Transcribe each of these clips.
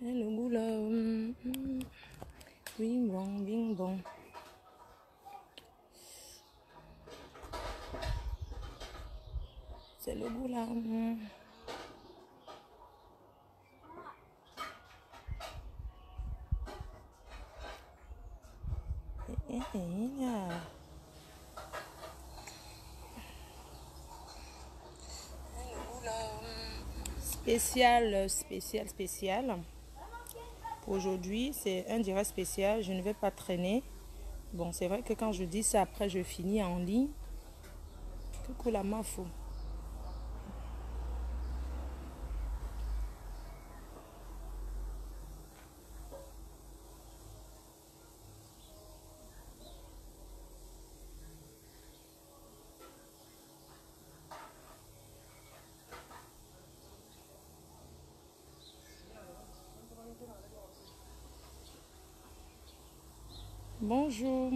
Et le goût là, bing bon, bing bon. C'est le goût là. Spécial, spécial, spécial. Pour aujourd'hui, c'est un direct spécial. Je ne vais pas traîner. Bon, c'est vrai que quand je dis ça, après je finis en ligne. Coucou la mafou. Bonjour.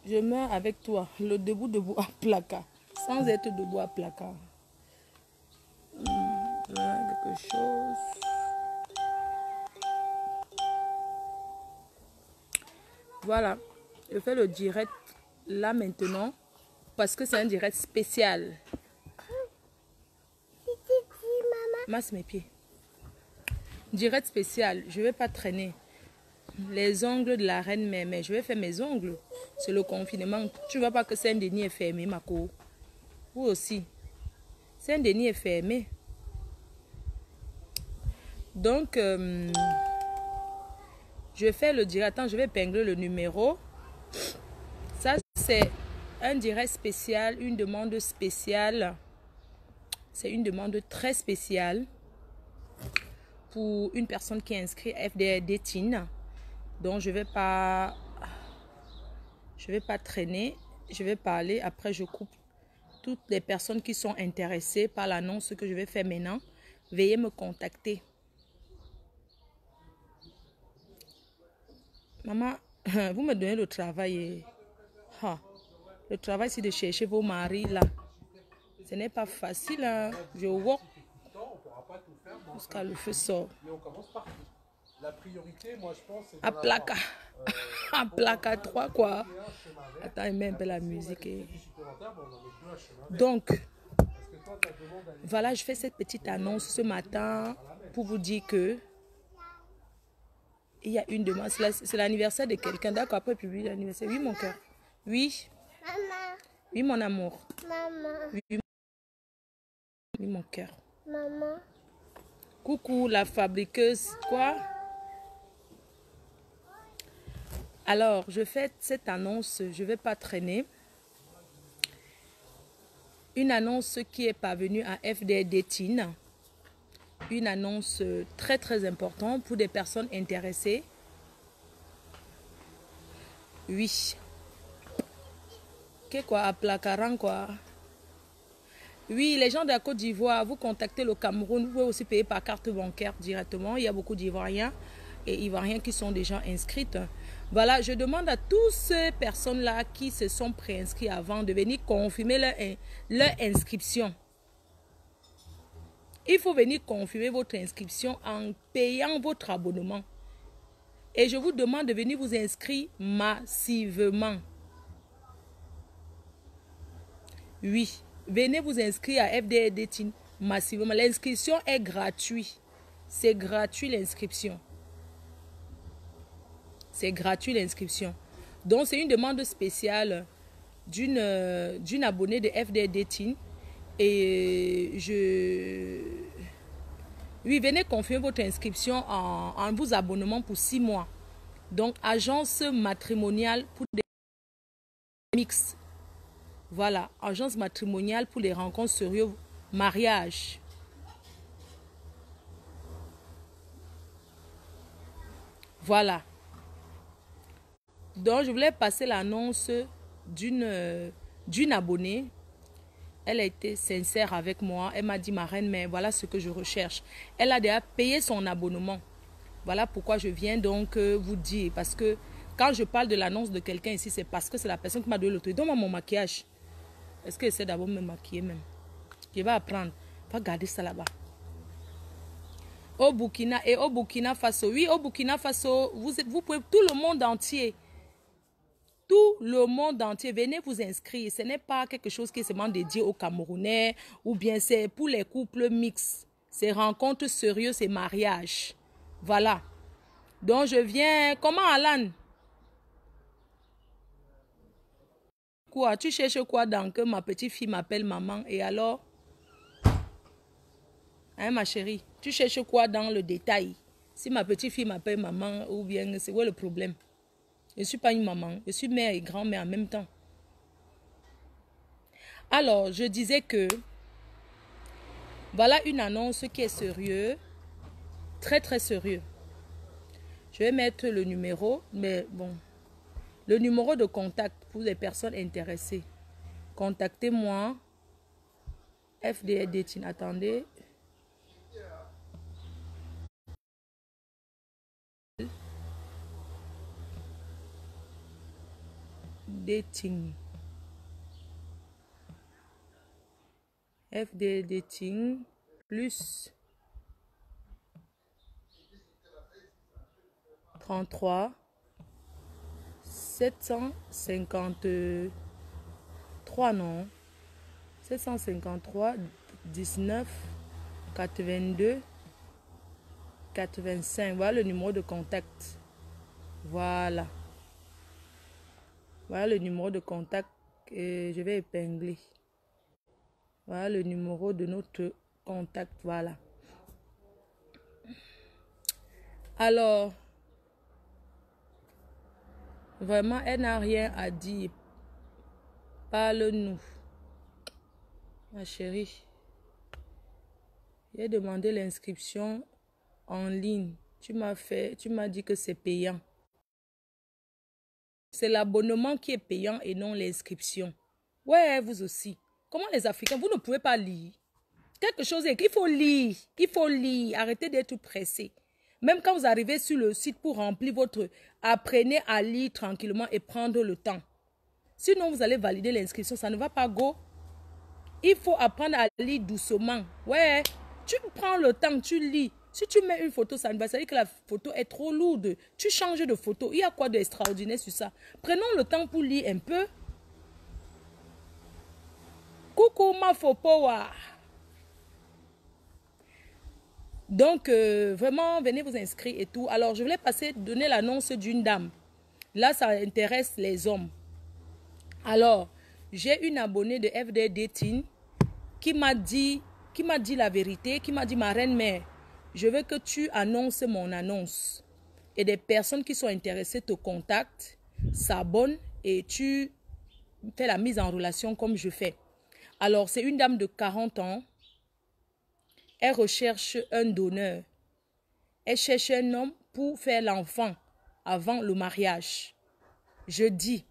Je meurs avec toi, le debout à placard, sans être debout à placard. Voilà quelque chose. Voilà, je fais le direct là maintenant parce que c'est un direct spécial. Masse mes pieds. Direct spécial, je ne vais pas traîner. Les ongles de la reine, mais je vais faire mes ongles. C'est le confinement. Tu ne vois pas que Saint-Denis est fermé, ma co. Vous aussi. Saint-Denis est fermé. Donc, je fais le direct. Attends, je vais épingler le numéro. Ça, c'est un direct spécial, une demande spéciale. C'est une demande très spéciale pour une personne qui est inscrite à FDD Teen. Donc, je vais pas traîner. Je vais parler. Après, je coupe. Toutes les personnes qui sont intéressées par l'annonce que je vais faire maintenant, veuillez me contacter. Maman, vous me donnez le travail. Le travail, c'est de chercher vos maris là. Ce n'est pas facile. Hein. Je vois jusqu'à le feu sort. La priorité, moi, je pense, c'est à placa. À placa 3 quoi. Attends, il met un peu la musique. Donc, voilà, je fais cette petite annonce ce matin pour vous dire que il y a une demande. C'est l'anniversaire de quelqu'un. D'accord, après publier l'anniversaire. Oui, mon cœur. Oui. Maman. Oui, mon amour. Maman. Oui, mon cœur. Maman. Coucou, la fabriqueuse. Quoi? Alors, je fais cette annonce. Je ne vais pas traîner. Une annonce qui est parvenue à FDD Teen. Une annonce très très importante pour des personnes intéressées. Oui. Qu'est-ce quoi? À Placaran quoi? Oui, les gens de la Côte d'Ivoire, vous contactez le Cameroun, vous pouvez aussi payer par carte bancaire directement. Il y a beaucoup d'Ivoiriens et Ivoiriens qui sont déjà inscrites. Voilà, je demande à toutes ces personnes-là qui se sont préinscrits avant de venir confirmer leur inscription. Il faut venir confirmer votre inscription en payant votre abonnement. Et je vous demande de venir vous inscrire massivement. Oui, venez vous inscrire à FDD Teen massivement. L'inscription est gratuite. C'est gratuit l'inscription. C'est gratuit l'inscription. Donc, c'est une demande spéciale d'une abonnée de FDD Teen. Et oui, venez confirmer votre inscription en vous abonnement pour 6 mois. Donc, agence matrimoniale pour des mix. Voilà, agence matrimoniale pour les rencontres sérieuses, mariage. Voilà. Donc, je voulais passer l'annonce d'une abonnée. Elle a été sincère avec moi. Elle m'a dit, ma reine, mais voilà ce que je recherche. Elle a déjà payé son abonnement. Voilà pourquoi je viens donc vous dire. Parce que quand je parle de l'annonce de quelqu'un ici, c'est parce que c'est la personne qui m'a donné l'autorité. Donne-moi mon maquillage. Est-ce que j'essaie d'abord de me maquiller même? Je vais apprendre. Va garder ça là-bas. Au Burkina et au Burkina Faso. Oui, au Burkina Faso, vous pouvez, tout le monde entier. Tout le monde entier, venez vous inscrire. Ce n'est pas quelque chose qui est seulement dédié aux Camerounais ou bien c'est pour les couples mixtes. C'est rencontres sérieuses, c'est mariage. Voilà. Donc je viens... Comment Alan? Quoi? Tu cherches quoi dans que ma petite fille m'appelle maman et alors? Hein ma chérie? Tu cherches quoi dans le détail? Si ma petite fille m'appelle maman ou bien c'est quoi le problème? Je ne suis pas une maman, je suis mère et grand-mère en même temps. Alors, je disais que voilà une annonce qui est sérieuse, très très sérieux. Je vais mettre le numéro, mais bon, le numéro de contact pour les personnes intéressées. Contactez-moi. FDR Dating, attendez. Dating. FDR Dating plus 33 753 non 753 19 82 85. Voilà le numéro de contact. Voilà. Voilà le numéro de contact que je vais épingler. Voilà le numéro de notre contact. Voilà. Alors, vraiment, elle n'a rien à dire. Parle-nous. Ma chérie. J'ai demandé l'inscription en ligne. Tu m'as dit que c'est payant. C'est l'abonnement qui est payant et non l'inscription. Ouais, vous aussi. Comment les Africains, vous ne pouvez pas lire? Quelque chose est qu'il faut lire. Il faut lire. Arrêtez d'être pressé. Même quand vous arrivez sur le site pour remplir votre... Apprenez à lire tranquillement et prendre le temps. Sinon, vous allez valider l'inscription. Ça ne va pas go. Il faut apprendre à lire doucement. Ouais, tu prends le temps, tu lis. Si tu mets une photo, ça ne va pas dire que la photo est trop lourde. Tu changes de photo. Il y a quoi d'extraordinaire sur ça? Prenons le temps pour lire un peu. Coucou ma fopowa. Donc, vraiment, venez vous inscrire et tout. Alors, je voulais donner l'annonce d'une dame. Là, ça intéresse les hommes. Alors, j'ai une abonnée de FD Dating qui m'a dit la vérité, qui m'a dit, ma reine mère, je veux que tu annonces mon annonce. Et des personnes qui sont intéressées te contactent, s'abonnent et tu fais la mise en relation comme je fais. Alors, c'est une dame de 40 ans. Elle recherche un donneur. Elle cherche un homme pour faire l'enfant avant le mariage. Je dis,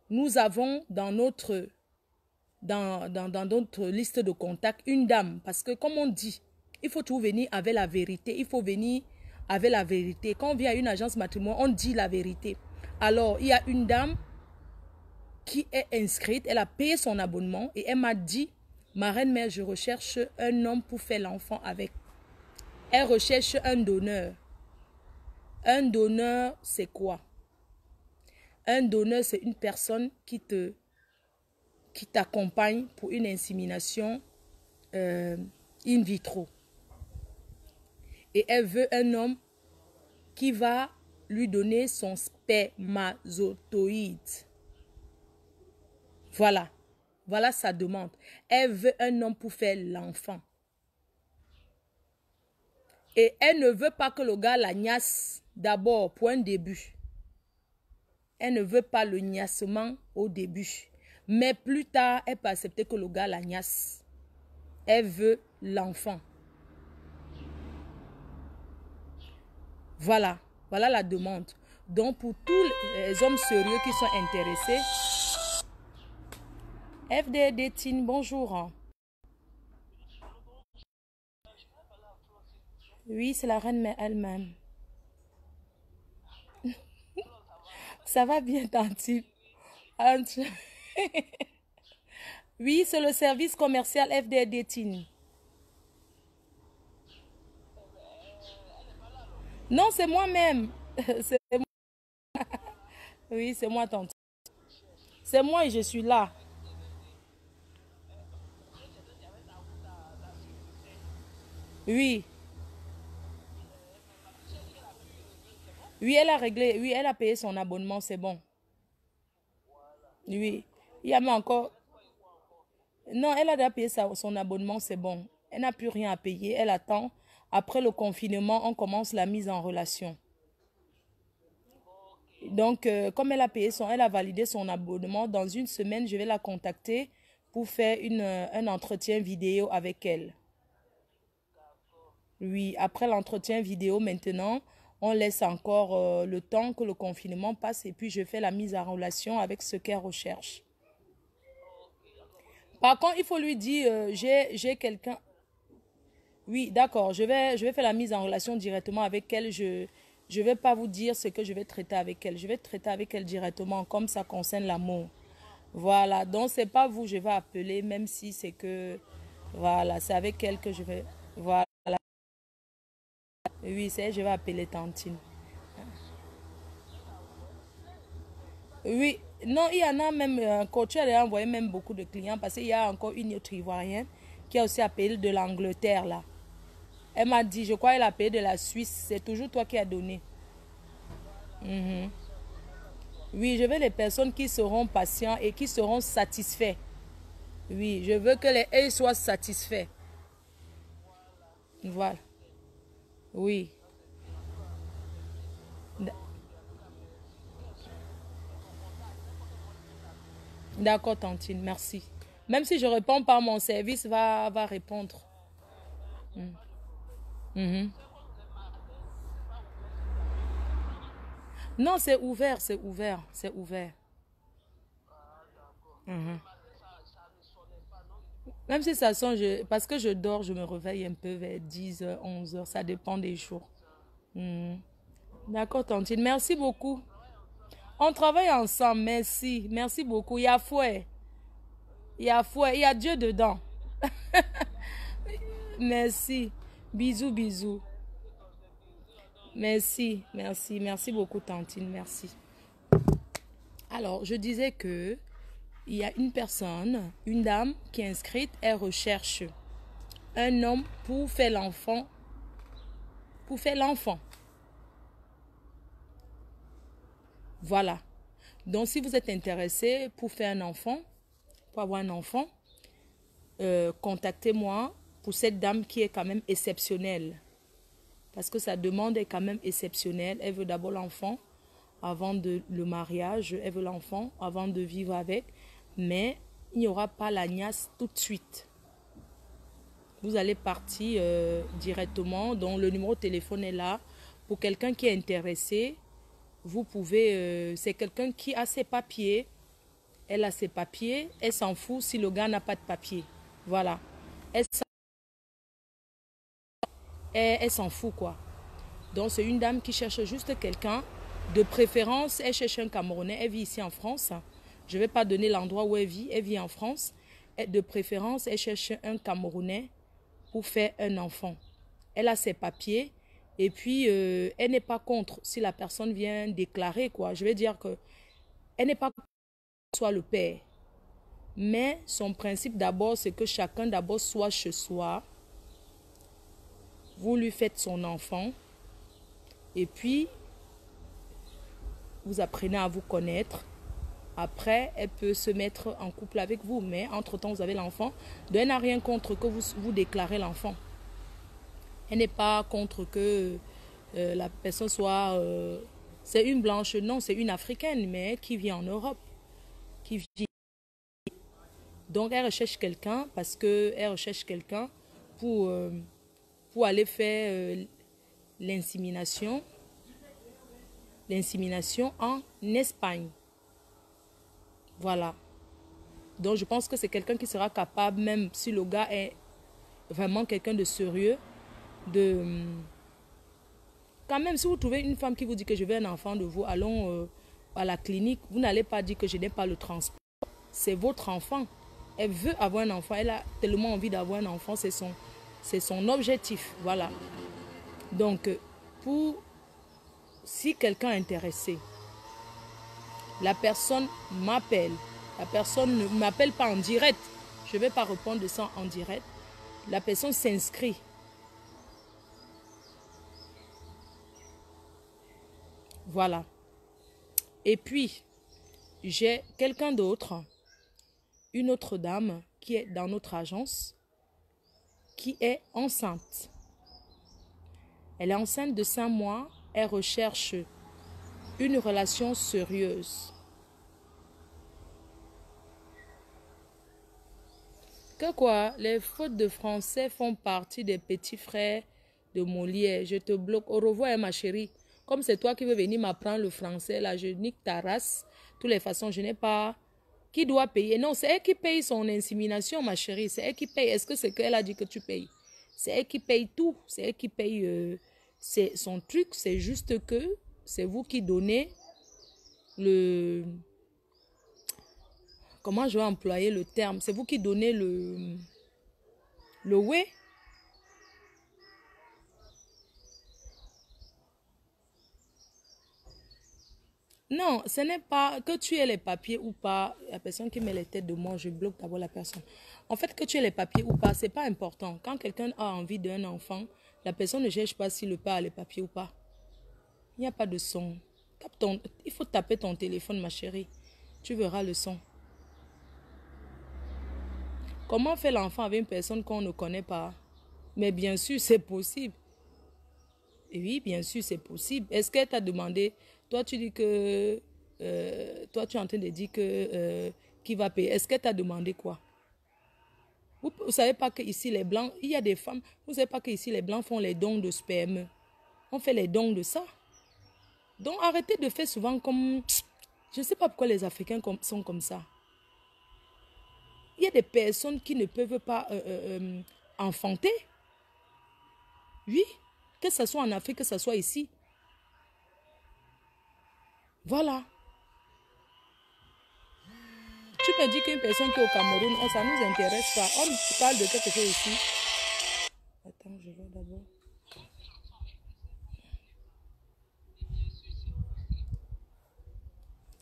nous avons dans notre liste de contacts une dame. Parce que comme on dit, il faut toujours venir avec la vérité. Il faut venir avec la vérité. Quand on vient à une agence matrimoniale, on dit la vérité. Alors, il y a une dame qui est inscrite. Elle a payé son abonnement et elle m'a dit, ma reine mère, je recherche un homme pour faire l'enfant avec. Elle recherche un donneur. Un donneur, c'est quoi? Un donneur, c'est une personne qui t'accompagne pour une insémination in vitro. Et elle veut un homme qui va lui donner son spermatozoïde. Voilà. Voilà sa demande. Elle veut un homme pour faire l'enfant. Et elle ne veut pas que le gars la gnasse d'abord pour un début. Elle ne veut pas le gnassement au début. Mais plus tard, elle peut accepter que le gars la gnasse. Elle veut l'enfant. Voilà. Voilà la demande. Donc, pour tous les hommes sérieux qui sont intéressés, FD Dating, bonjour. Oui, c'est la reine mère elle-même. Ça va bien, tante. Oui, c'est le service commercial FDD Teen. Non, c'est moi-même. C'est moi. Oui, c'est moi, tante. C'est moi et je suis là. Oui. Oui, elle a réglé. Oui, elle a payé son abonnement, c'est bon. Oui. Il y a même encore... Non, elle a déjà payé son abonnement, c'est bon. Elle n'a plus rien à payer. Elle attend. Après le confinement, on commence la mise en relation. Donc, comme elle a validé son abonnement, dans une semaine, je vais la contacter pour faire un entretien vidéo avec elle. Oui, après l'entretien vidéo, maintenant, on laisse encore le temps que le confinement passe et puis je fais la mise en relation avec ce qu'elle recherche. Par contre, il faut lui dire, j'ai quelqu'un... Oui, d'accord, je vais faire la mise en relation directement avec elle. Je ne vais pas vous dire ce que je vais traiter avec elle. Je vais traiter avec elle directement, comme ça concerne l'amour. Voilà, donc c'est pas vous, je vais appeler, même si c'est que... Voilà, c'est avec elle que je vais... Voilà. Oui, c'est elle, je vais appeler Tantine. Oui, non, il y en a même, coach, elle a envoyé même beaucoup de clients parce qu'il y a encore une autre Ivoirienne qui a aussi appelé de l'Angleterre, là. Elle m'a dit, je crois qu'elle a appelé de la Suisse. C'est toujours toi qui as donné. Mhm. Oui, je veux les personnes qui seront patients et qui seront satisfaits. Oui, je veux que les eux soient satisfaits. Voilà. Oui. D'accord, Tantine, merci. Même si je ne réponds pas, mon service va répondre. Mhm. Non, c'est ouvert, c'est ouvert, c'est ouvert. Mhm. Même si ça sonne, parce que je dors, je me réveille un peu vers 10 h, 11 h, ça dépend des jours. Mhm. D'accord, Tantine, merci beaucoup. On travaille ensemble, merci, merci beaucoup. Il y a fouet, il y a fouet, il y a Dieu dedans. Merci, bisous, bisous. Merci, merci, merci beaucoup, Tantine, merci. Alors, je disais que il y a une personne, une dame qui est inscrite, elle recherche un homme pour faire l'enfant. Pour faire l'enfant. Voilà. Donc, si vous êtes intéressé pour faire un enfant, pour avoir un enfant, contactez-moi pour cette dame qui est quand même exceptionnelle. Parce que sa demande est quand même exceptionnelle. Elle veut d'abord l'enfant avant le mariage. Elle veut l'enfant avant de vivre avec. Mais il n'y aura pas la niasse tout de suite. Vous allez partir directement. Donc, le numéro de téléphone est là. Pour quelqu'un qui est intéressé, vous pouvez... c'est quelqu'un qui a ses papiers. Elle a ses papiers. Elle s'en fout si le gars n'a pas de papiers. Voilà. Elle s'en fout, quoi. Donc, c'est une dame qui cherche juste quelqu'un. De préférence, elle cherche un Camerounais. Elle vit ici en France. Je ne vais pas donner l'endroit où elle vit. Elle vit en France. De préférence, elle cherche un Camerounais pour faire un enfant. Elle a ses papiers. Et puis, elle n'est pas contre si la personne vient déclarer, quoi. Je vais dire que elle n'est pas contre soit le père. Mais son principe d'abord, c'est que chacun d'abord soit chez soi. Vous lui faites son enfant. Et puis, vous apprenez à vous connaître. Après, elle peut se mettre en couple avec vous. Mais entre-temps, vous avez l'enfant. Donc, elle n'a rien contre que vous déclarez l'enfant. Elle n'est pas contre que la personne soit... c'est une blanche, non, c'est une africaine, mais qui vit en Europe. Qui vit. Donc, elle recherche quelqu'un parce qu'elle recherche quelqu'un pour aller faire l'insémination en Espagne. Voilà. Donc, je pense que c'est quelqu'un qui sera capable, même si le gars est vraiment quelqu'un de sérieux, de... Quand même, si vous trouvez une femme qui vous dit que je veux un enfant de vous, allons à la clinique, vous n'allez pas dire que je n'ai pas le transport. C'est votre enfant. Elle veut avoir un enfant. Elle a tellement envie d'avoir un enfant. C'est son objectif. Voilà. Donc, si quelqu'un est intéressé, la personne m'appelle. La personne ne m'appelle pas en direct. Je ne vais pas répondre de ça en direct. La personne s'inscrit. Voilà. Et puis, j'ai quelqu'un d'autre, une autre dame qui est dans notre agence, qui est enceinte. Elle est enceinte de 5 mois. Elle recherche une relation sérieuse. Que quoi? Les fautes de français font partie des petits frères de Molière. Je te bloque. Au revoir, ma chérie. Comme c'est toi qui veux venir m'apprendre le français, là, je nique ta race. De toutes les façons, je n'ai pas... Qui doit payer? Non, c'est elle qui paye son insémination, ma chérie. C'est elle qui paye. Est-ce que c'est qu'elle a dit que tu payes? C'est elle qui paye tout. C'est elle qui paye son truc. C'est juste que c'est vous qui donnez le... Comment je vais employer le terme? C'est vous qui donnez le ouais. Non, ce n'est pas que tu aies les papiers ou pas. La personne qui met les têtes de moi, je bloque d'abord la personne. En fait, que tu aies les papiers ou pas, c'est pas important. Quand quelqu'un a envie d'un enfant, la personne ne cherche pas si le père a les papiers ou pas. Il n'y a pas de son. Il faut taper ton téléphone, ma chérie. Tu verras le son. Comment fait l'enfant avec une personne qu'on ne connaît pas? Mais bien sûr, c'est possible. Oui, bien sûr, c'est possible. Est-ce qu'elle t'a demandé? Toi, tu dis que... toi, tu es en train de dire que... qui va payer? Est-ce qu'elle t'a demandé quoi? Vous ne savez pas qu'ici, les Blancs... Il y a des femmes... Vous ne savez pas qu'ici, les Blancs font les dons de sperme. On fait les dons de ça. Donc, arrêtez de faire souvent comme... Je ne sais pas pourquoi les Africains sont comme ça. Il y a des personnes qui ne peuvent pas enfanter. Oui. Que ce soit en Afrique, que ce soit ici. Voilà. Tu me dis qu'une personne qui est au Cameroun, ça ne nous intéresse pas. On parle de quelque chose ici. Attends, je vais d'abord.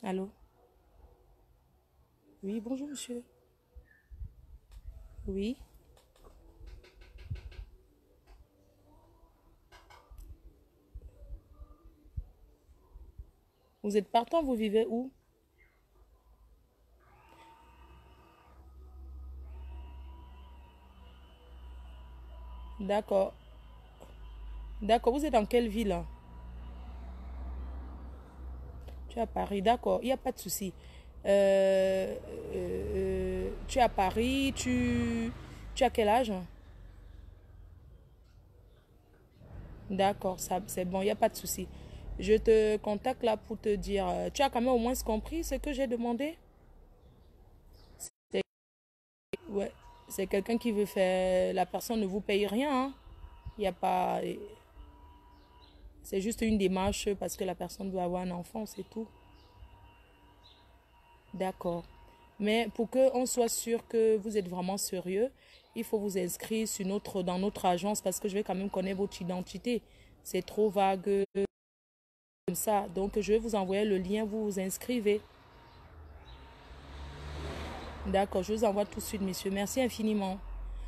Allô? Oui, bonjour monsieur. Oui. Vous êtes partant, vous vivez où? D'accord. D'accord, vous êtes dans quelle ville? Tu es à Paris, d'accord, il n'y a pas de souci. Tu es à Paris, tu as quel âge? D'accord, ça c'est bon, il n'y a pas de souci. Je te contacte là pour te dire, tu as quand même au moins compris ce que j'ai demandé? C'est ouais, c'est quelqu'un qui veut faire, la personne ne vous paye rien, hein. Il n'y a pas, c'est juste une démarche parce que la personne veut avoir un enfant, c'est tout. D'accord. Mais pour qu'on soit sûr que vous êtes vraiment sérieux, il faut vous inscrire dans notre agence parce que je vais quand même connaître votre identité. C'est trop vague comme ça. Donc, je vais vous envoyer le lien, vous vous inscrivez. D'accord, je vous envoie tout de suite, monsieur. Merci infiniment.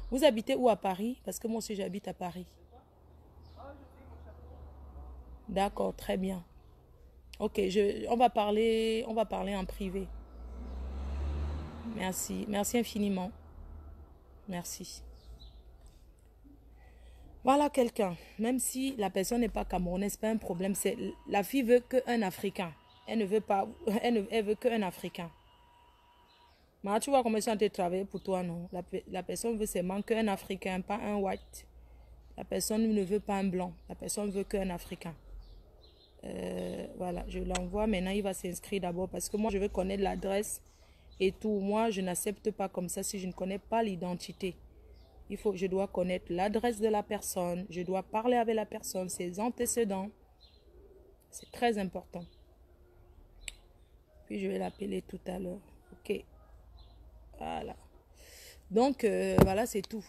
Vous habitez où à Paris? Parce que moi aussi, j'habite à Paris. D'accord, très bien. Ok, on va parler en privé. Merci, merci infiniment. Merci. Voilà quelqu'un, même si la personne n'est pas camerounaise, c'est pas un problème. La fille veut qu'un Africain. Elle ne veut pas, elle veut qu'un Africain. Mais tu vois comment ils sont en train de travailler pour toi, non? La personne veut seulement qu'un Africain, pas un white. La personne ne veut pas un blanc. La personne veut qu'un Africain. Voilà, je l'envoie. Maintenant, il va s'inscrire d'abord parce que moi, je veux connaître l'adresse et tout. Moi, je n'accepte pas comme ça si je ne connais pas l'identité. Je dois connaître l'adresse de la personne. Je dois parler avec la personne, ses antécédents. C'est très important. Puis, je vais l'appeler tout à l'heure. Ok. Voilà. Donc, voilà, c'est tout.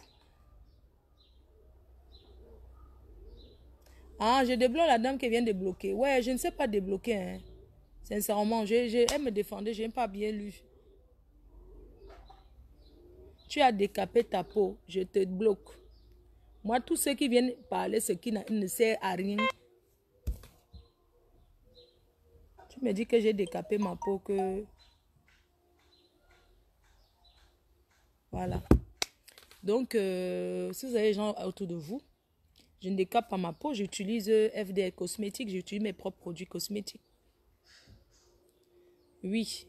Ah, je débloque la dame qui vient de bloquer. Ouais, je ne sais pas débloquer, hein. Sincèrement, elle me défendait, je n'ai pas bien lu. Tu as décapé ta peau, je te bloque. Moi, tous ceux qui viennent parler, ce qui ne sert à rien. Tu me dis que j'ai décapé ma peau, que... Voilà. Donc, si vous avez des gens autour de vous, je ne décape pas ma peau, j'utilise FDL cosmétiques, j'utilise mes propres produits cosmétiques. Oui.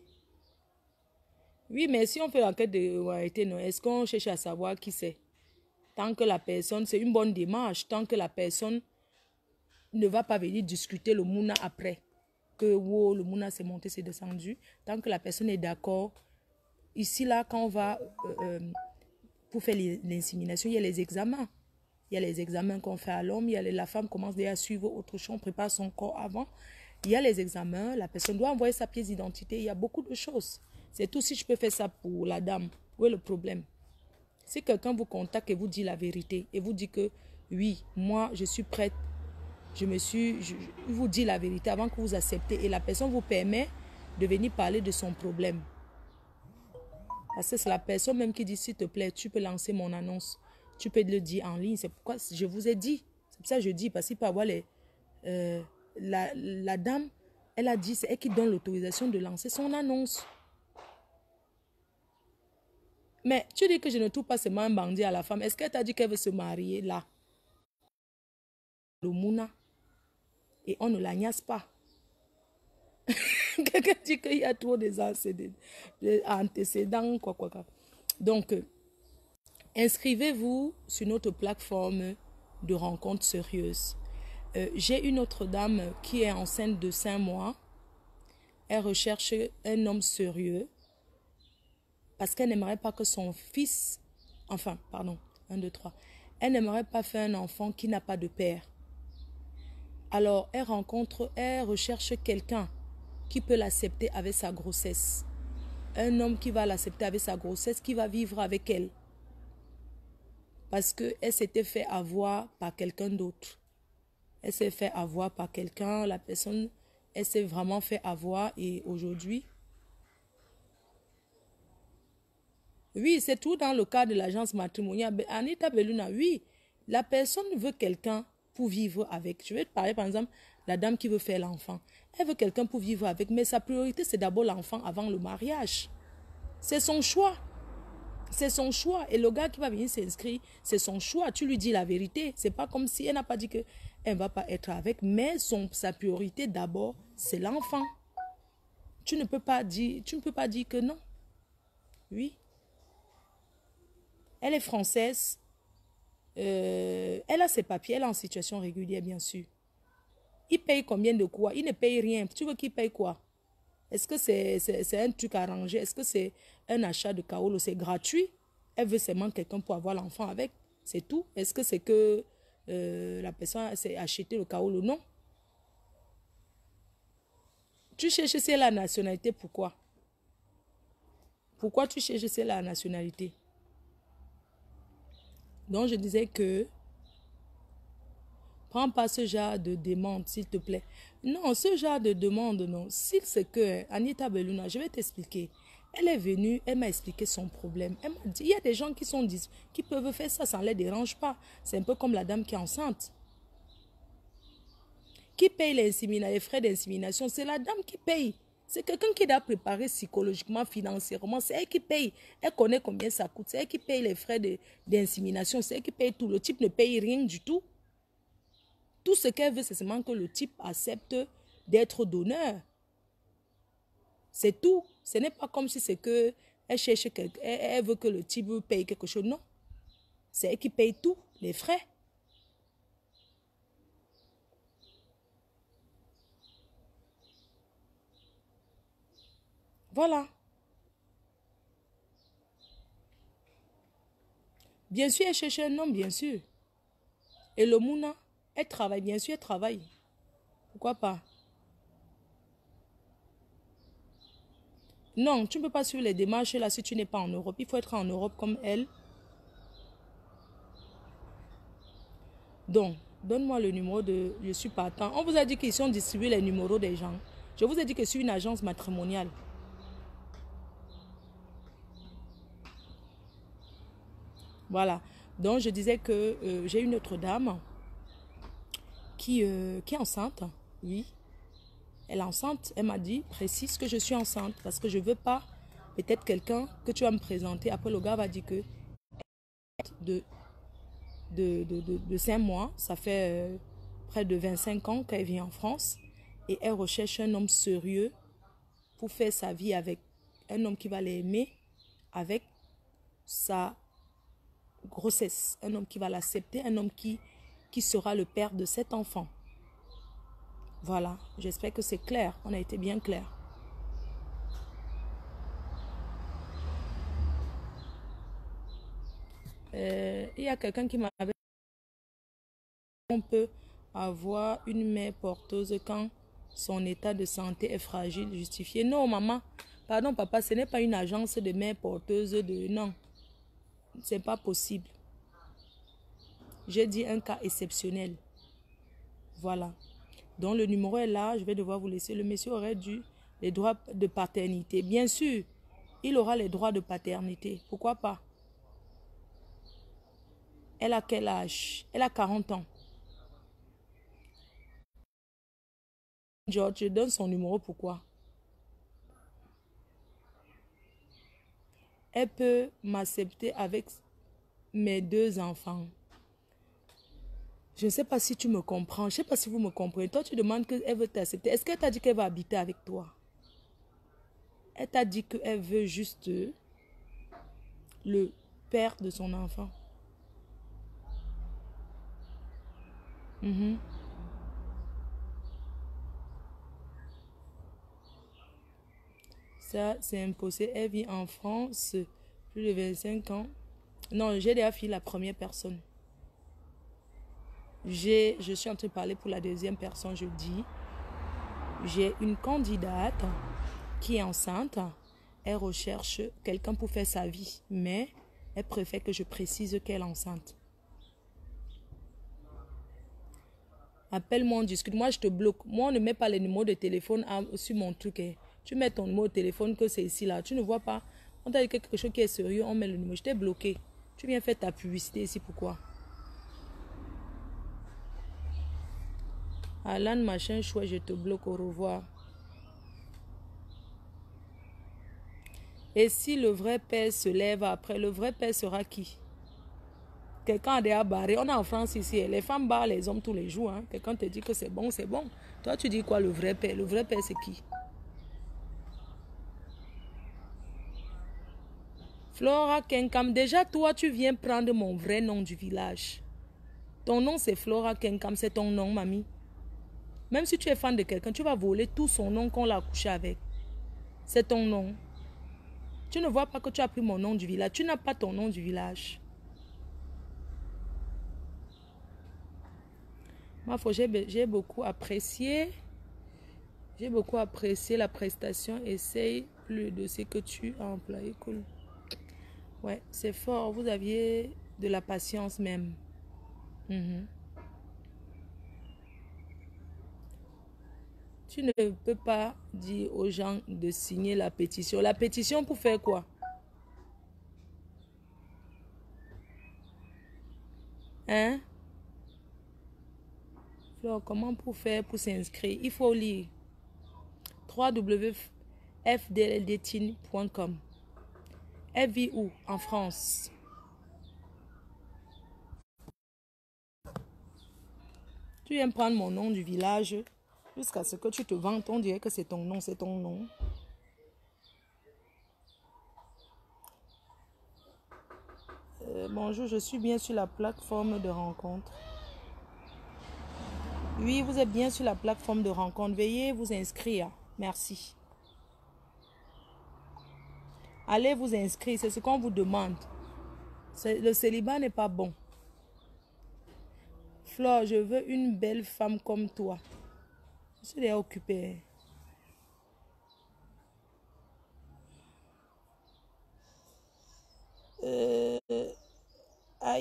Oui, mais si on fait l'enquête de vérité, non, est-ce qu'on cherche à savoir qui c'est? Tant que la personne, c'est une bonne démarche, tant que la personne ne va pas venir discuter le mouna après, que wow, le mouna s'est monté, c'est descendu, tant que la personne est d'accord. Ici, là, quand on va pour faire l'insémination, il y a les examens. Il y a les examens qu'on fait à l'homme, la femme commence déjà à suivre autre chose, on prépare son corps avant. Il y a les examens, la personne doit envoyer sa pièce d'identité, il y a beaucoup de choses. C'est tout si je peux faire ça pour la dame. Où est le problème? Si quelqu'un vous contacte et vous dit la vérité, et vous dit que oui, moi je suis prête, je vous dis la vérité avant que vous acceptez, et la personne vous permet de venir parler de son problème. Parce que c'est la personne même qui dit, s'il te plaît, tu peux lancer mon annonce. Tu peux le dire en ligne. C'est pourquoi je vous ai dit. C'est pour ça que je dis, parce qu'il peut avoir la dame, elle a dit, c'est elle qui donne l'autorisation de lancer son annonce. Mais tu dis que je ne trouve pas seulement un bandit à la femme. Est-ce qu'elle t'a dit qu'elle veut se marier là? Le mouna. Et on ne l'agnace pas. Quelqu'un dit qu'il y a trop d'antécédents, quoi. Donc, inscrivez-vous sur notre plateforme de rencontres sérieuses. J'ai une autre dame qui est enceinte de 5 mois. Elle recherche un homme sérieux parce qu'elle n'aimerait pas que son fils... Enfin, pardon, 1, 2, 3. Elle n'aimerait pas faire un enfant qui n'a pas de père. Alors, elle recherche quelqu'un qui peut l'accepter avec sa grossesse. Un homme qui va l'accepter avec sa grossesse, qui va vivre avec elle. Parce qu'elle s'était fait avoir par quelqu'un d'autre. Elle s'est fait avoir par quelqu'un, la personne, elle s'est vraiment fait avoir et aujourd'hui... Oui, c'est tout dans le cas de l'agence matrimoniale. Anita Belluna, oui, la personne veut quelqu'un pour vivre avec. Je vais te parler par exemple, la dame qui veut faire l'enfant. Elle veut quelqu'un pour vivre avec, mais sa priorité c'est d'abord l'enfant avant le mariage. C'est son choix. C'est son choix. Et le gars qui va venir s'inscrire, c'est son choix. Tu lui dis la vérité. C'est pas comme si elle n'a pas dit qu'elle ne va pas être avec, mais sa priorité d'abord, c'est l'enfant. Tu ne peux pas dire que non. Oui. Elle est française. Elle a ses papiers. Elle est en situation régulière, bien sûr. Il paye combien de quoi? Il ne paye rien. Tu veux qu'il paye quoi? Est-ce que c'est un truc arrangé? Est-ce que c'est un achat de kaolo? C'est gratuit? Elle veut seulement quelqu'un pour avoir l'enfant avec. C'est tout. Est-ce que c'est que la personne s'est acheté le kaolo? Non. Tu cherches c'est la nationalité. Pourquoi? Pourquoi tu cherches c'est la nationalité? Donc, je disais que prends pas ce genre de demande, s'il te plaît. Non, ce genre de demande, non. Si c'est que, Anita Belluna, je vais t'expliquer. Elle est venue, elle m'a expliqué son problème. Elle m'a dit, il y a des gens qui peuvent faire ça, ça ne les dérange pas. C'est un peu comme la dame qui est enceinte. Qui paye les frais d'insémination? C'est la dame qui paye. C'est quelqu'un qui doit préparer psychologiquement, financièrement. C'est elle qui paye. Elle connaît combien ça coûte. C'est elle qui paye les frais d'insémination. C'est elle qui paye tout. Le type ne paye rien du tout. Tout ce qu'elle veut, c'est seulement que le type accepte d'être donneur. C'est tout. Ce n'est pas comme si c'est que elle veut que le type paye quelque chose. Non. C'est elle qui paye tout, les frais. Voilà. Bien sûr, elle cherche un homme, bien sûr. Et le mouna, elle travaille, bien sûr, elle travaille. Pourquoi pas? Non, tu ne peux pas suivre les démarches là si tu n'es pas en Europe. Il faut être en Europe comme elle. Donc, donne-moi le numéro de... Je suis partant. On vous a dit qu'ici, on distribue les numéros des gens. Je vous ai dit que je suis une agence matrimoniale. Voilà. Donc, je disais que j'ai une autre dame qui est enceinte. Oui. Elle est enceinte. Elle m'a dit, précise que je suis enceinte parce que je ne veux pas peut-être quelqu'un que tu vas me présenter. Après, le gars va dire que de 5 mois, ça fait près de 25 ans qu'elle vit en France et elle recherche un homme sérieux pour faire sa vie avec, un homme qui va l'aimer avec sa grossesse, un homme qui va l'accepter, un homme qui sera le père de cet enfant. Voilà, j'espère que c'est clair, on a été bien clair. Il y a quelqu'un qui m'avait dit qu'on peut avoir une mère porteuse quand son état de santé est fragile, justifié. Non, maman, pardon, papa, ce n'est pas une agence de mère porteuse de... Non, c'est pas possible. J'ai dit un cas exceptionnel. Voilà. Donc, le numéro est là, je vais devoir vous laisser. Le monsieur aurait dû les droits de paternité. Bien sûr, il aura les droits de paternité. Pourquoi pas? Elle a quel âge? Elle a 40 ans. George, je donne son numéro, pourquoi? Elle peut m'accepter avec mes 2 enfants. Je ne sais pas si tu me comprends. Je ne sais pas si vous me comprenez. Toi, tu demandes qu'elle veut t'accepter. Est-ce qu'elle t'a dit qu'elle va habiter avec toi? Elle t'a dit qu'elle veut juste le père de son enfant. Ça, c'est impossible. Elle vit en France plus de 25 ans. Non, j'ai déjà fait la première personne. Je suis en train de parler pour la deuxième personne, je dis. J'ai une candidate qui est enceinte. Elle recherche quelqu'un pour faire sa vie, mais elle préfère que je précise qu'elle est enceinte. Appelle-moi, on discute. Moi, je te bloque. Moi, on ne met pas les numéros de téléphone sur mon truc. Hein. Tu mets ton numéro de téléphone que c'est ici, là. Tu ne vois pas. On t'a dit quelque chose qui est sérieux, on met le numéro. Je t'ai bloqué. Tu viens faire ta publicité ici, pourquoi? Alan, machin, chouette, je te bloque, au revoir. Et si le vrai père se lève après, le vrai père sera qui? Quelqu'un a déjà barré. On est en France ici. Les femmes barrent les hommes tous les jours. Hein. Quelqu'un te dit que c'est bon, c'est bon. Toi, tu dis quoi, le vrai père? Le vrai père, c'est qui? Flora Kenkam. Déjà, toi, tu viens prendre mon vrai nom du village. Ton nom, c'est Flora Kenkam. C'est ton nom, mamie. Même si tu es fan de quelqu'un, tu vas voler tout son nom qu'on l'a couché avec. C'est ton nom. Tu ne vois pas que tu as pris mon nom du village. Tu n'as pas ton nom du village. Moi, j'ai beaucoup apprécié. J'ai beaucoup apprécié la prestation. Essaye plus de ce que tu as employé. Cool. Ouais, c'est fort. Vous aviez de la patience même. Tu ne peux pas dire aux gens de signer la pétition. La pétition pour faire quoi? Hein? Alors, comment pour faire pour s'inscrire? Il faut lire www.fdldteam.com. Elle vit où? En France. Tu viens prendre mon nom du village jusqu'à ce que tu te vantes. On dirait que c'est ton nom, c'est ton nom. Bonjour, je suis bien sur la plateforme de rencontre. Oui, vous êtes bien sur la plateforme de rencontre. Veuillez vous inscrire. Merci. Allez vous inscrire, c'est ce qu'on vous demande. Le célibat n'est pas bon. Flore, je veux une belle femme comme toi. Je suis déjà occupée.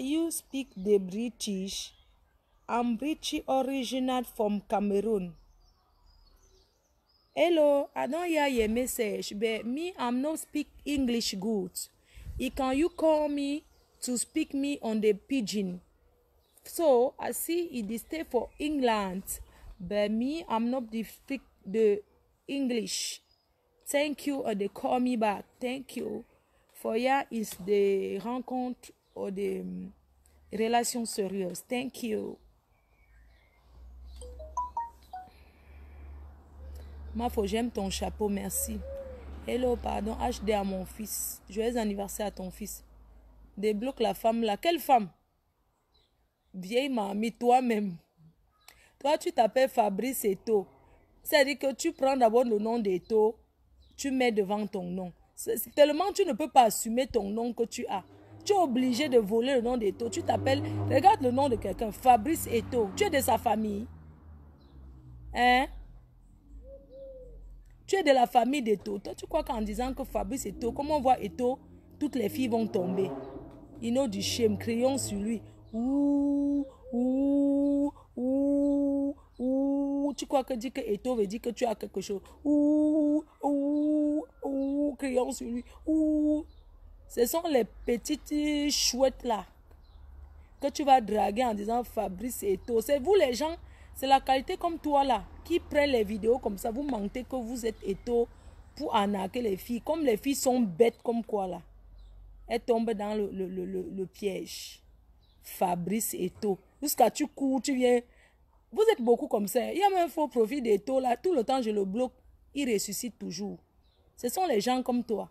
you speak the British? I'm British original from Cameroon. Hello, I don't hear your message, but me, I'm not speak English good. Can you call me to speak me on the pidgin? So, I see it is stay for England, but me, I'm not the speak the English. Thank you, or they call me back. Thank you. For ya is the rencontre or the relation sérieuse. Thank you. Mafo, j'aime ton chapeau, merci. Hello, pardon, HD à mon fils. Joyeux anniversaire à ton fils. Débloque la femme là. Quelle femme? Vieille mamie, toi-même. Toi, tu t'appelles Fabrice Eto. C'est-à-dire que tu prends d'abord le nom d'Eto, tu mets devant ton nom. Tellement tu ne peux pas assumer ton nom que tu as. Tu es obligé de voler le nom d'Eto. Tu t'appelles, regarde le nom de quelqu'un, Fabrice Eto. Tu es de sa famille. Hein? Tu es de la famille d'Eto. Toi, tu crois qu'en disant que Fabrice Eto, comme on voit Eto, toutes les filles vont tomber. Il n'a du shame, crayon sur lui. Ouh, ouh, ouh, ouh. Tu crois que dire que Eto veut dire que tu as quelque chose. Ouh, ouh, ouh, crayon sur lui. Ouh. Ce sont les petites chouettes là que tu vas draguer en disant Fabrice Eto. C'est vous les gens, c'est la qualité comme toi là, qui prennent les vidéos comme ça. Vous mentez que vous êtes Eto pour arnaquer les filles. Comme les filles sont bêtes comme quoi là. Elles tombent dans le piège. Fabrice Eto. Jusqu'à tu cours, tu viens. Vous êtes beaucoup comme ça. Il y a même un faux profil d'Eto là. Tout le temps je le bloque. Il ressuscite toujours. Ce sont les gens comme toi.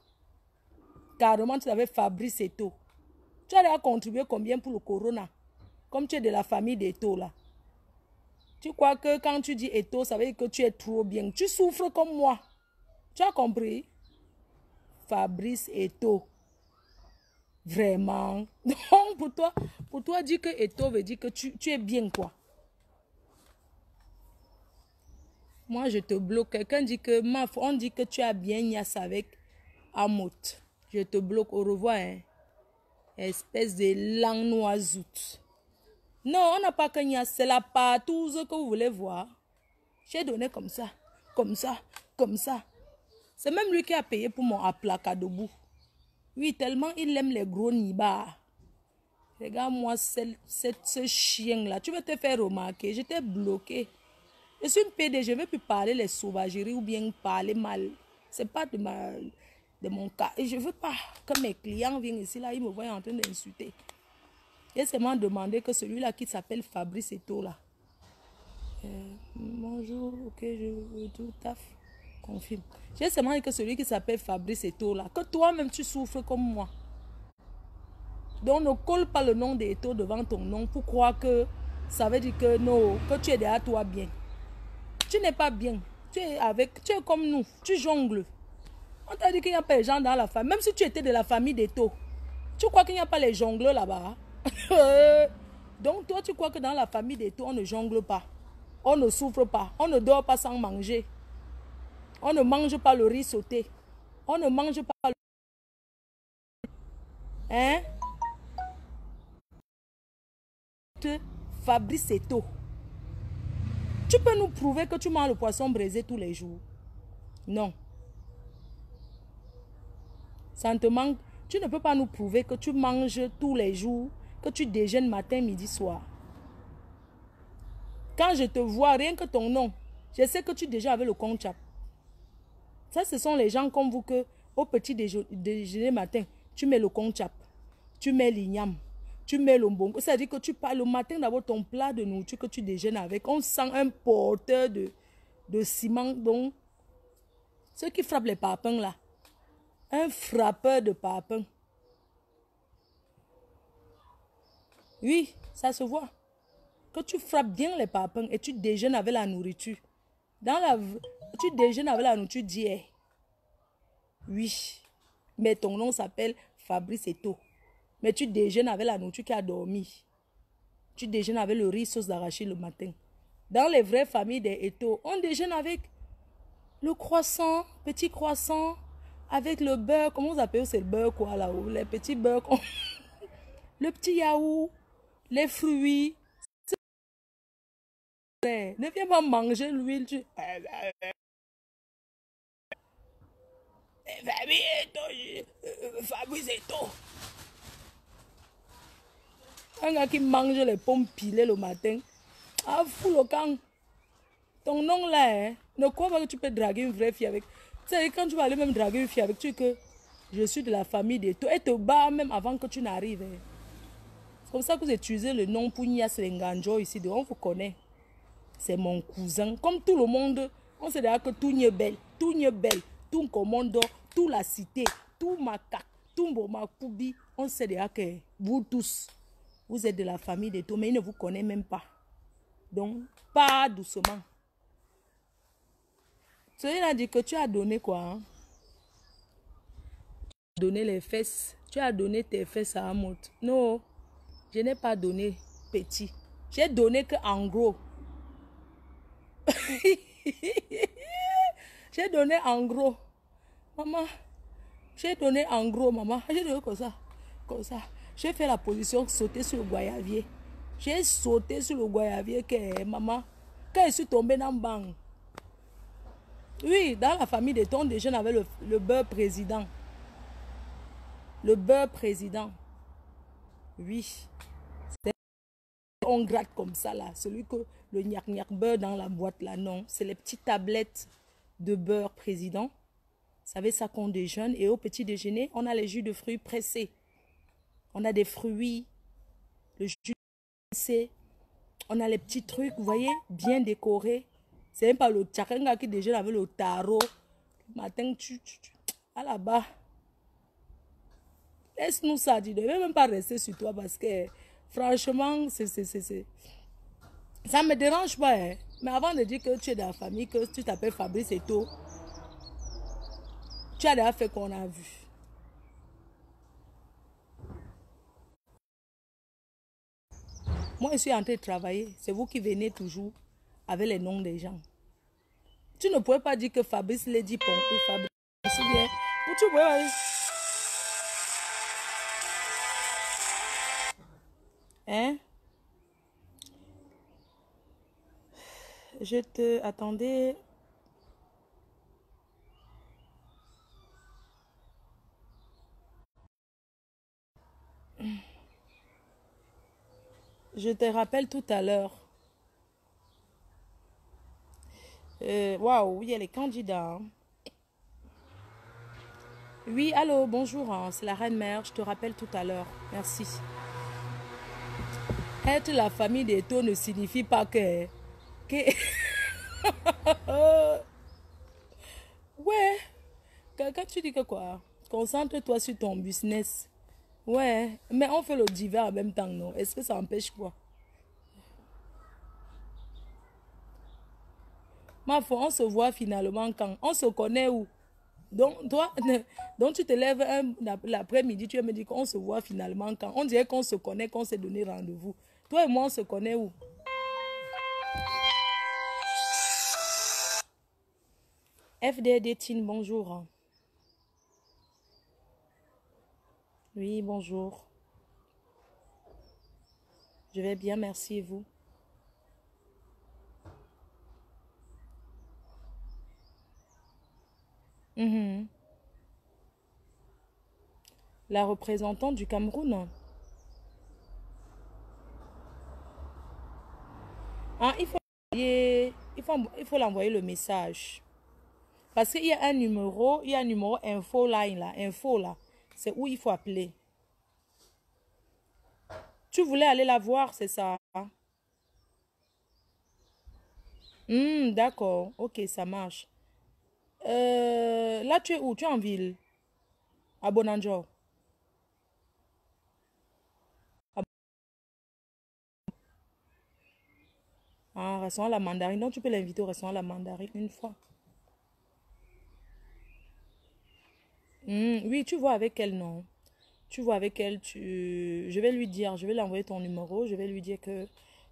Carrément, tu avais Fabrice Eto. Tu as contribué combien pour le corona? Comme tu es de la famille d'Eto là. Tu crois que quand tu dis Eto, ça veut dire que tu es trop bien. Tu souffres comme moi. Tu as compris? Fabrice Eto. Vraiment. Donc, pour toi, dire que Eto veut dire que tu es bien, quoi. Moi, je te bloque. Quelqu'un dit que, on dit que tu as bien Nias avec Amot. Je te bloque. Au revoir, hein. Espèce de langue noisoute. Non, on n'a pas que Nias. C'est la partouze que vous voulez voir. J'ai donné comme ça, comme ça, comme ça. C'est même lui qui a payé pour mon aplacadobou. Oui, tellement il aime les gros nibas. Regarde-moi ce chien-là. Tu veux te faire remarquer. Je t'ai bloqué. Je suis une PD. Je ne veux plus parler les sauvageries ou bien parler mal. Ce n'est pas de mon cas. Et je ne veux pas que mes clients viennent ici, là, ils me voient en train d'insulter. J'ai seulement demandé que celui-là qui s'appelle Fabrice Eto, là. Bonjour, ok, je tout taf. Confirme. J'ai seulement dit que celui qui s'appelle Fabrice Eto, là, que toi-même tu souffres comme moi. Donc ne colle pas le nom d'Eto devant ton nom pour croire que ça veut dire que non, que tu es derrière toi bien. Tu n'es pas bien. Tu es comme nous. Tu jongles. On t'a dit qu'il n'y a pas les gens dans la famille. Même si tu étais de la famille d'Eto, tu crois qu'il n'y a pas les jongleurs là-bas? Donc toi, tu crois que dans la famille d'Eto, on ne jongle pas. On ne souffre pas. On ne dort pas sans manger. On ne mange pas le riz sauté. On ne mange pas le... Hein? Fabrice Eto. Tu peux nous prouver que tu manges le poisson braisé tous les jours? Non. Ça ne te manque. Tu ne peux pas nous prouver que tu manges tous les jours, que tu déjeunes matin, midi, soir. Quand je te vois, rien que ton nom, je sais que tu déjeunes avec le conchap. Ça, ce sont les gens comme vous que au petit déjeuner matin, tu mets le conchap, tu mets l'igname, tu mets le bongo. C'est-à-dire que tu parles le matin d'abord ton plat de nourriture que tu déjeunes avec. On sent un porteur de ciment. Donc, ceux qui frappent les papins là, un frappeur de papins. Oui, ça se voit. Que tu frappes bien les papins et tu déjeunes avec la nourriture. Tu déjeunes avec la nourriture d'hier. Oui. Mais ton nom s'appelle Fabrice Eto. Mais tu déjeunes avec la nourriture qui a dormi. Tu déjeunes avec le riz sauce d'arachide le matin. Dans les vraies familles des Eto, on déjeune avec le croissant, petit croissant, avec le beurre. Comment vous appelez? C'est le beurre quoi là-haut? Les petits beurres. le petit yaourt, les fruits. Ne viens pas manger l'huile. Fabrice et tout. Un gars qui mange les pommes pilées le matin. Ah, fou le camp. Ton nom là, hein, ne crois pas que tu peux draguer une vraie fille avec. Tu sais, quand tu vas aller même draguer une fille avec, tu dis que je suis de la famille de toi. Elle te bat même avant que tu n'arrives. Hein. C'est comme ça que vous utilisez le nom pour Nias Lenganjo ici. On vous connaît. C'est mon cousin. Comme tout le monde, on sait déjà que tout n'est belle. Tout n'est belle. Tout commando, tout la cité, tout macaque, tout Bomakoubi. On sait déjà que vous tous, vous êtes de la famille de tout, mais ils ne vous connaissent même pas. Donc, pas doucement. Celui-là a dit que tu as donné quoi? Hein? Tu as donné les fesses. Tu as donné tes fesses à Amot. Non, je n'ai pas donné petit. J'ai donné que en gros. J'ai donné en gros. Maman, j'ai donné en gros, maman. J'ai donné comme ça. Comme ça. J'ai fait la position sauter sur le goyavier. J'ai sauté sur le goyavier que maman. Quand je suis tombée dans le banc. Oui, dans la famille des tons, des jeunes avaient le beurre président. Le beurre président. Oui. On gratte comme ça là. Celui que le gnac beurre dans la boîte là, non. C'est les petites tablettes de beurre président. Vous savez ça qu'on déjeune. Et au petit déjeuner, on a les jus de fruits pressés. On a des fruits. Le jus pressé. On a les petits trucs, vous voyez, bien décorés. C'est même pas le tchakanga qui déjeune avec le tarot. Le matin, à là-bas. Laisse-nous ça, tu ne devais même pas rester sur toi parce que franchement, ça ne me dérange pas. Hein. Mais avant de dire que tu es dans la famille, que tu t'appelles Fabrice et tout, tu as déjà fait qu'on a vu. Moi, je suis en train de travailler. C'est vous qui venez toujours avec les noms des gens. Tu ne pouvais pas dire que Fabrice l'a dit pour Fabrice. Bien. Où tu veux aller? Hein? Je te attendais. Je te rappelle tout à l'heure. Waouh, il y a les candidats. Hein. Oui, allô, bonjour, hein, c'est la reine-mère, je te rappelle tout à l'heure. Merci. Être la famille des taux ne signifie pas que... Ouais, quand tu dis que quoi? Concentre-toi sur ton business. Ouais, mais on fait le divers en même temps, non? Est-ce que ça empêche quoi? Ma foi, on se voit finalement quand? On se connaît où? Donc, toi, donc tu te lèves l'après-midi, tu me dis qu'on se voit finalement quand? On dirait qu'on se connaît, qu'on s'est donné rendez-vous. Toi et moi, on se connaît où? FDD Tin, bonjour. Oui, bonjour. Je vais bien, merci et vous? La représentante du Cameroun. Ah, il faut l'envoyer le message. Parce qu'il y a un numéro, info line là, info là. C'est où il faut appeler. Tu voulais aller la voir, c'est ça? D'accord, ok, ça marche. Là, tu es où? Tu es en ville? À Bonanjo. Ah, restaurant La Mandarine. Donc, tu peux l'inviter au restaurant La Mandarine une fois. Oui, tu vois avec elle, non? Tu vois avec elle, je vais lui dire, je vais lui envoyer ton numéro, je vais lui dire que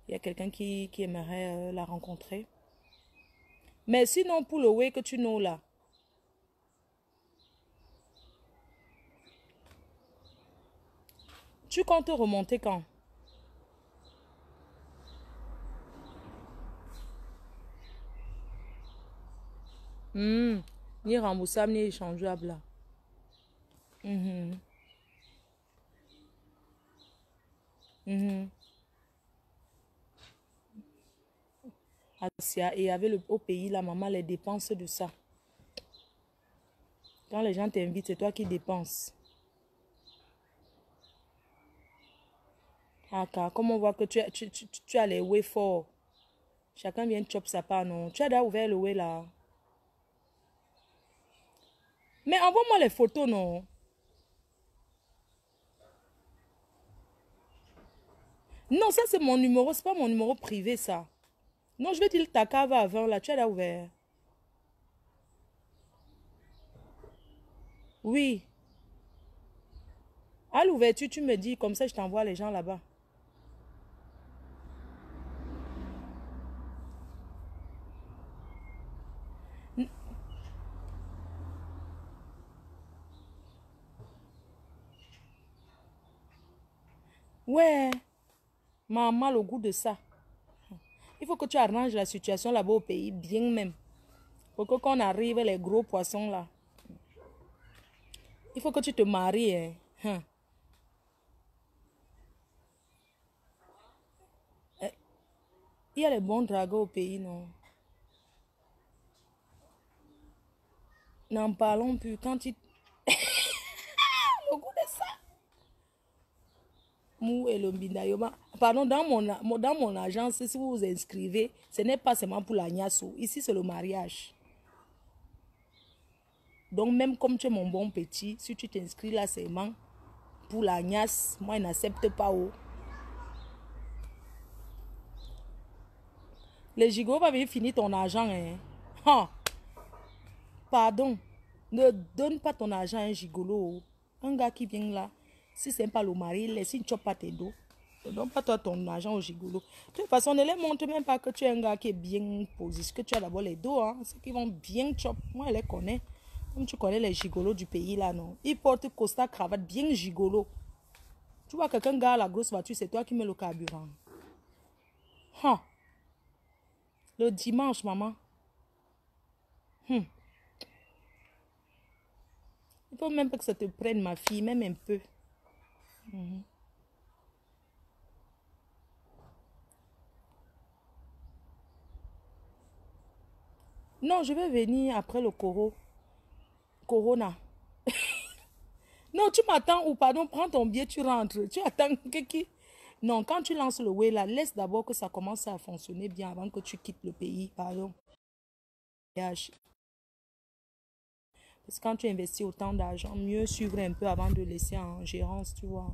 il y a quelqu'un qui aimerait la rencontrer. Mais sinon, pour le way que tu nous là, Tu comptes remonter quand? Ni remboursable, ni échangeable là. Mhm. Mhm. Et avec au pays, la maman, les dépenses de ça. Quand les gens t'invitent, c'est toi qui dépenses. Ah, car comme on voit que tu as les way forts. Chacun vient chop sa part, non? Tu as déjà ouvert le way là. Mais envoie-moi les photos, non? Non, ça c'est mon numéro, c'est pas mon numéro privé, ça. Non, je vais dire ta cave avant, là, tu as déjà ouvert. Oui. À l'ouverture, tu me dis, comme ça, je t'envoie les gens là-bas. Ouais. Maman, le goût de ça. Il faut que tu arranges la situation là-bas au pays, bien même. Pour que quand on arrive, les gros poissons là. Il faut que tu te maries, hein. Il y a les bons dragons au pays, non? N'en parlons plus. Quand tu... Le goût de ça. Mou et le Mbindayoma. Pardon, dans mon agence, si vous vous inscrivez, ce n'est pas seulement pour la niasso. Ici, c'est le mariage. Donc, même comme tu es mon bon petit, si tu t'inscris là seulement pour la niasse, moi, je n'accepte pas. Oh. Les gigots va venir finir ton argent. Hein. Ha. Pardon. Ne donne pas ton argent à un gigolo. Un gars qui vient là, si ce n'est pas le mari, laisse une chope à tes dos. Ne donne pas toi ton argent au gigolo. De toute façon, ne les montre même pas que tu es un gars qui est bien posé. Que tu as d'abord les dos. Hein. Ceux qui vont bien chop. Moi, je les connais. Comme tu connais les gigolos du pays là, non. Ils portent costard, cravate, bien gigolo. Tu vois quelqu'un gars à la grosse voiture, c'est toi qui mets le carburant. Huh. Le dimanche, maman. Il faut même pas que ça te prenne, ma fille, même un peu. Non, je vais venir après le corona. Non, tu m'attends ou pardon, prends ton billet, tu rentres. Tu attends que qui? Non, quand tu lances le way là, laisse d'abord que ça commence à fonctionner bien avant que tu quittes le pays, pardon. Parce que quand tu investis autant d'argent, mieux suivre un peu avant de laisser en gérance, tu vois.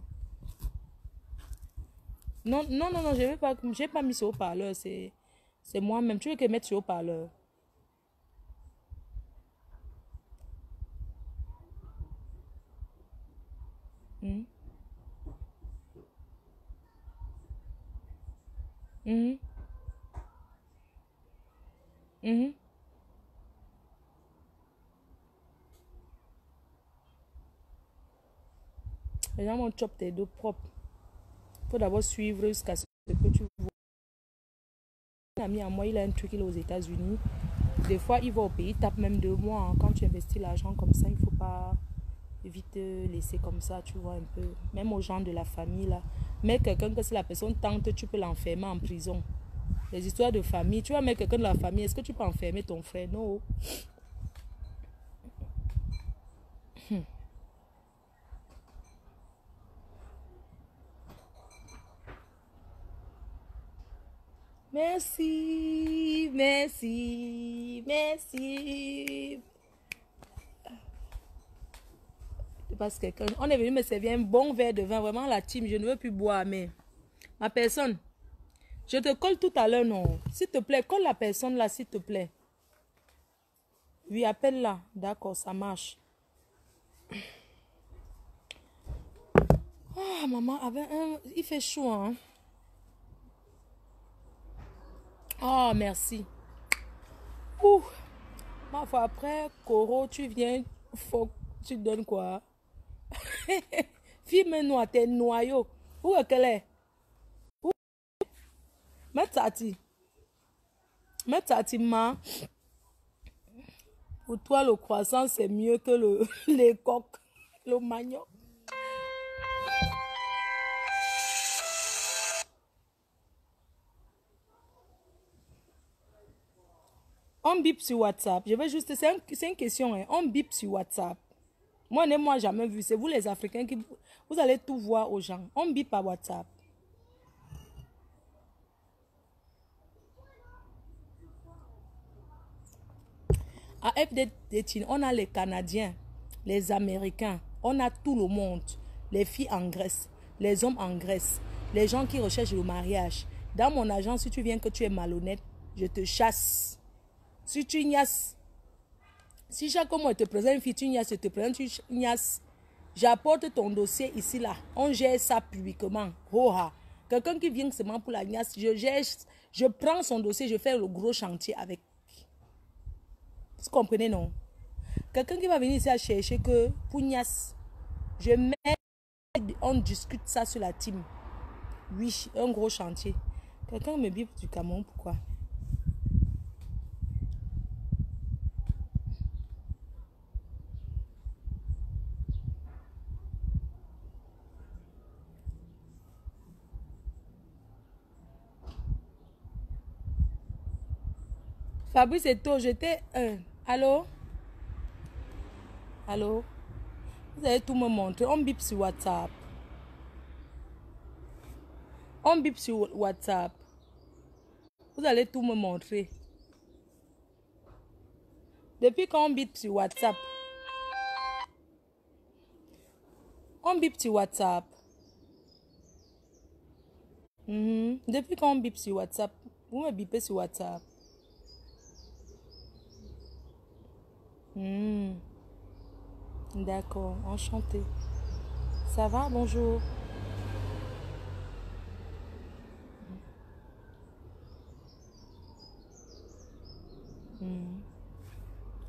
Non, non, non, non, j'ai pas mis sur haut-parleur, c'est moi-même. Tu veux que je mette sur haut-parleur? Mhm, mhm, mhm. Les gens vont chop tes dos propres. Il faut d'abord suivre jusqu'à ce que tu vois. Un ami à moi, il a un truc, il est aux États-Unis. Des fois, il va au pays, il tape même 2 mois. Hein. Quand tu investis l'argent comme ça, il ne faut pas vite laisser comme ça, tu vois, un peu. Même aux gens de la famille, là. Mais quelqu'un que si la personne tente, tu peux l'enfermer en prison. Les histoires de famille, tu vois, mais quelqu'un de la famille, est-ce que tu peux enfermer ton frère? Non. Merci, merci, merci. Parce que on est venu me servir un bon verre de vin, vraiment la team, je ne veux plus boire, mais ma personne, je te colle tout à l'heure, non? S'il te plaît, colle la personne là, s'il te plaît. Oui, appelle-la. D'accord, ça marche. Ah, maman, il fait chaud, hein? Oh, merci. Ouh. Ma foi, après, Coro, tu viens, faut, tu donnes quoi? Fille noire, t'es noyau. Où est qu'elle est? Mais tati. Mais tati, ma. Pour toi, le croissant, c'est mieux que les coques, le manioc. On bip sur WhatsApp. Je vais juste... C'est une question. Hein. On bip sur WhatsApp. Moi, ne moi jamais vu. C'est vous les Africains qui... Vous allez tout voir aux gens. On bip par WhatsApp. À FD, on a les Canadiens, les Américains, on a tout le monde. Les filles en Grèce, les hommes en Grèce, les gens qui recherchent le mariage. Dans mon agence, si tu viens que tu es malhonnête, je te chasse. Si tu niasses, si chaque mois te présente une fille, tu niasses, je te présente une niasse. J'apporte ton dossier ici, là. On gère ça publiquement. Quelqu'un qui vient seulement pour la niasse, je prends son dossier, je fais le gros chantier avec. Vous comprenez, non? Quelqu'un qui va venir ici à chercher que pour niasse, je mets, on discute ça sur la team. Oui, un gros chantier. Quelqu'un me bip du Cameroun, pourquoi? Fabrice et toi, j'étais un. Allô? Allô? Vous allez tout me montrer. On bip sur WhatsApp. On bip sur WhatsApp. Vous allez tout me montrer. Depuis quand on bip sur WhatsApp? On bip sur WhatsApp. Depuis quand on bip sur WhatsApp? Vous me bipez sur WhatsApp. D'accord, enchanté. Ça va? Bonjour.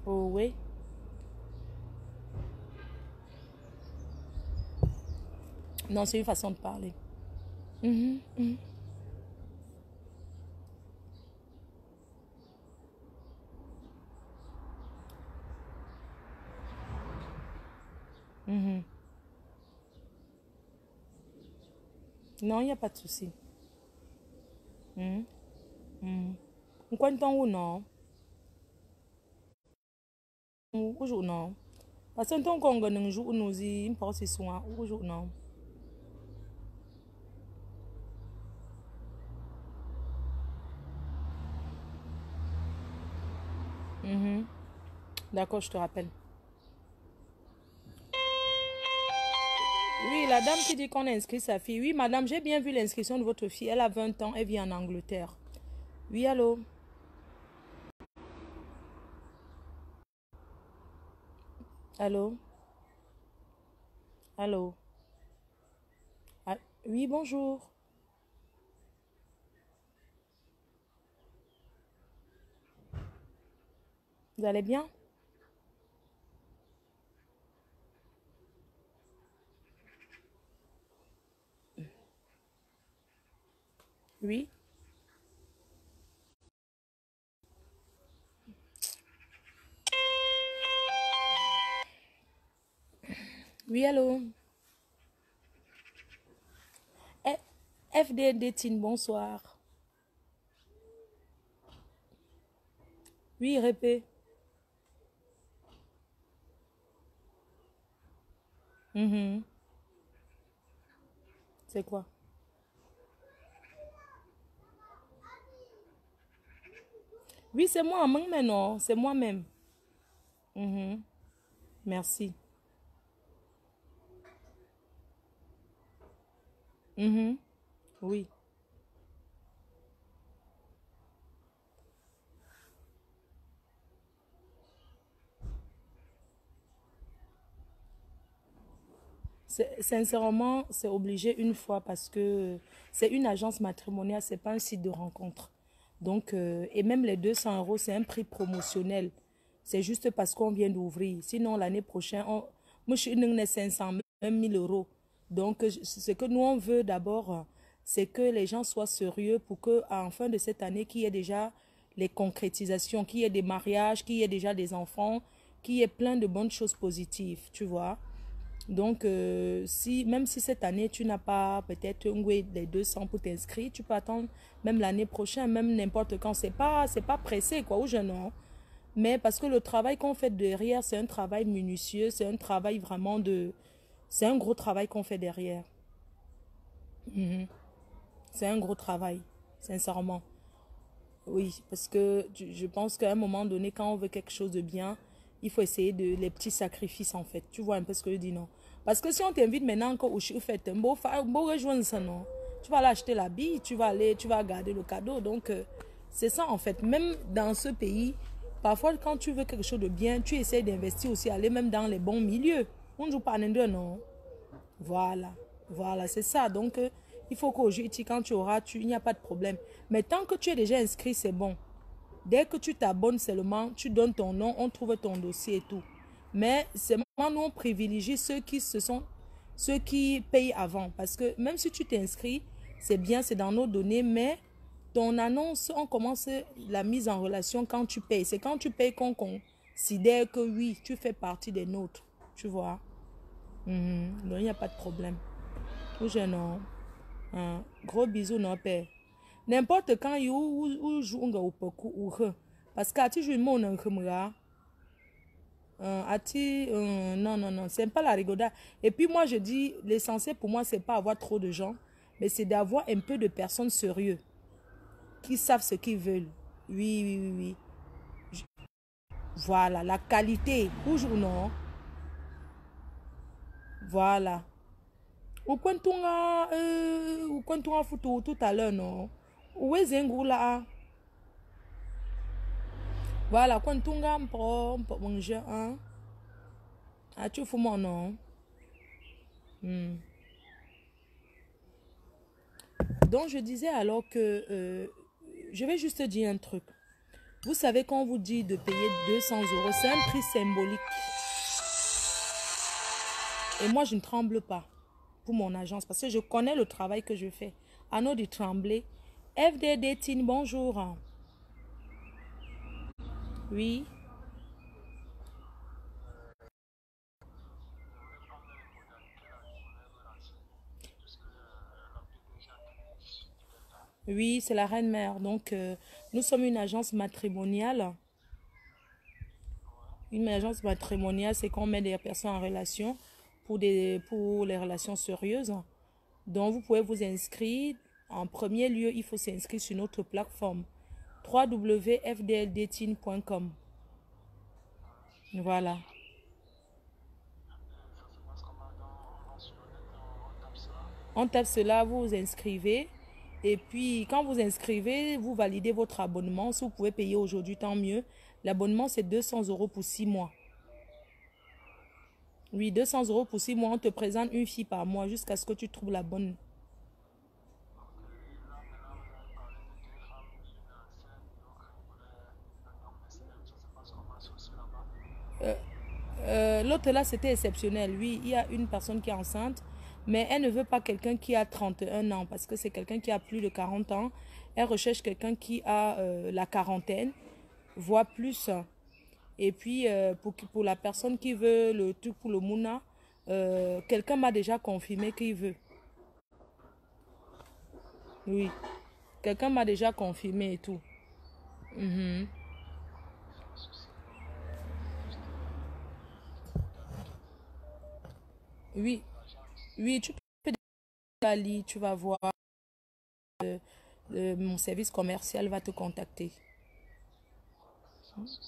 Oh oui. Non, c'est une façon de parler. Non, il n'y a pas de souci. Quand non? Aujourd'hui non. Parce que ton Congo ne joue nous y importe ce soir. Aujourd'hui non. D'accord, je te rappelle. Oui, la dame qui dit qu'on a inscrit sa fille. Oui, madame, j'ai bien vu l'inscription de votre fille. Elle a 20 ans, elle vit en Angleterre. Oui, allô? Allô? Allô? Ah, oui, bonjour. Vous allez bien? Oui. Oui, allô? FDD Tine, bonsoir. Oui, répète. C'est quoi? Oui, c'est moi, mais non, c'est moi-même. Merci. Oui. Sincèrement, c'est obligé une fois parce que c'est une agence matrimoniale, c'est pas un site de rencontre. Donc, et même les 200 euros, c'est un prix promotionnel. C'est juste parce qu'on vient d'ouvrir. Sinon, l'année prochaine, moi, je suis 500, même 1000 euros. Donc, ce que nous, on veut d'abord, c'est que les gens soient sérieux pour qu'à la fin de cette année, qu'il y ait déjà les concrétisations, qu'il y ait des mariages, qu'il y ait déjà des enfants, qu'il y ait plein de bonnes choses positives, tu vois. Donc, même si cette année, tu n'as pas peut-être les 200 pour t'inscrire, tu peux attendre même l'année prochaine, même n'importe quand. C'est pas pressé, quoi, ou je non. Mais parce que le travail qu'on fait derrière, c'est un travail minutieux, c'est un travail vraiment de... C'est un gros travail qu'on fait derrière. Mhm. C'est un gros travail, sincèrement. Oui, parce que je pense qu'à un moment donné, quand on veut quelque chose de bien, il faut essayer les petits sacrifices, en fait. Tu vois un peu ce que je dis, non? Parce que si on t'invite maintenant encore au fait un beau rejoindre ça, non? Tu vas aller acheter l'habit, tu vas garder le cadeau. Donc, c'est ça, en fait. Même dans ce pays, parfois, quand tu veux quelque chose de bien, tu essaies d'investir aussi, aller même dans les bons milieux. On ne joue pas en non? Voilà, voilà, c'est ça. Donc, il faut qu'aujourd'hui, quand tu auras, il n'y a pas de problème. Mais tant que tu es déjà inscrit, c'est bon. Dès que tu t'abonnes seulement, tu donnes ton nom, on trouve ton dossier et tout. Mais c'est moi, nous, on privilégie ceux qui payent avant. Parce que même si tu t'inscris, c'est bien, c'est dans nos données, mais ton annonce, on commence la mise en relation quand tu payes. C'est quand tu payes qu'on considère que oui, tu fais partie des nôtres. Tu vois? Donc, il n'y a pas de problème. Ou je non. Gros bisous, non, père. N'importe quand, ou joue ou beaucoup, ou parce que tu joues mon non, non, non, c'est pas la rigolade. Et puis moi, je dis, l'essentiel pour moi, c'est pas avoir trop de gens, mais c'est d'avoir un peu de personnes sérieuses qui savent ce qu'ils veulent. Oui, oui, oui, oui. Voilà, la qualité. Ou non. Voilà. Ou quand on a foutu tout à l'heure, non? Où est Zengula? Voilà, quand on a manger, hein? Ah, tu fous mon nom. Donc, je disais alors que je vais juste te dire un truc. Vous savez, quand on vous dit de payer 200 euros, c'est un prix symbolique. Et moi, je ne tremble pas pour mon agence parce que je connais le travail que je fais. Anneau de trembler. FDD Tin, bonjour. Oui. Oui, c'est la reine-mère. Donc, nous sommes une agence matrimoniale. Une agence matrimoniale, c'est qu'on met des personnes en relation pour les relations sérieuses. Donc, vous pouvez vous inscrire. En premier lieu, il faut s'inscrire sur notre plateforme www.fdldteam.com. Voilà. On tape cela, vous vous inscrivez. Et puis, quand vous inscrivez, vous validez votre abonnement. Si vous pouvez payer aujourd'hui, tant mieux. L'abonnement, c'est 200 euros pour 6 mois. Oui, 200 euros pour 6 mois. On te présente une fille par mois jusqu'à ce que tu trouves la bonne. L'autre là, c'était exceptionnel. Oui, il y a une personne qui est enceinte, mais elle ne veut pas quelqu'un qui a 31 ans parce que c'est quelqu'un qui a plus de 40 ans. Elle recherche quelqu'un qui a la quarantaine, voire plus. Et puis, pour la personne qui veut le truc pour le Mouna, quelqu'un m'a déjà confirmé qu'il veut. Oui, quelqu'un m'a déjà confirmé et tout. Mhm. Oui, oui, tu peux aller, tu vas voir. Mon service commercial va te contacter.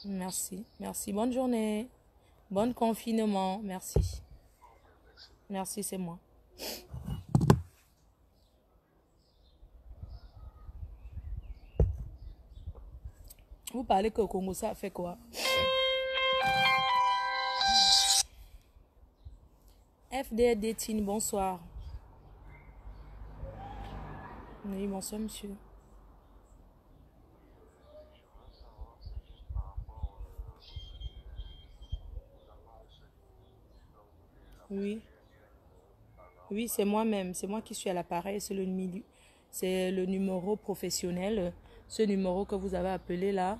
Merci, merci. Bonne journée. Bon confinement. Merci. Merci, c'est moi. Vous parlez que au Congo, ça fait quoi? FDD Tine, bonsoir. Oui, bonsoir, monsieur. Oui. Oui, c'est moi-même. C'est moi qui suis à l'appareil. C'est le numéro professionnel. Ce numéro que vous avez appelé là,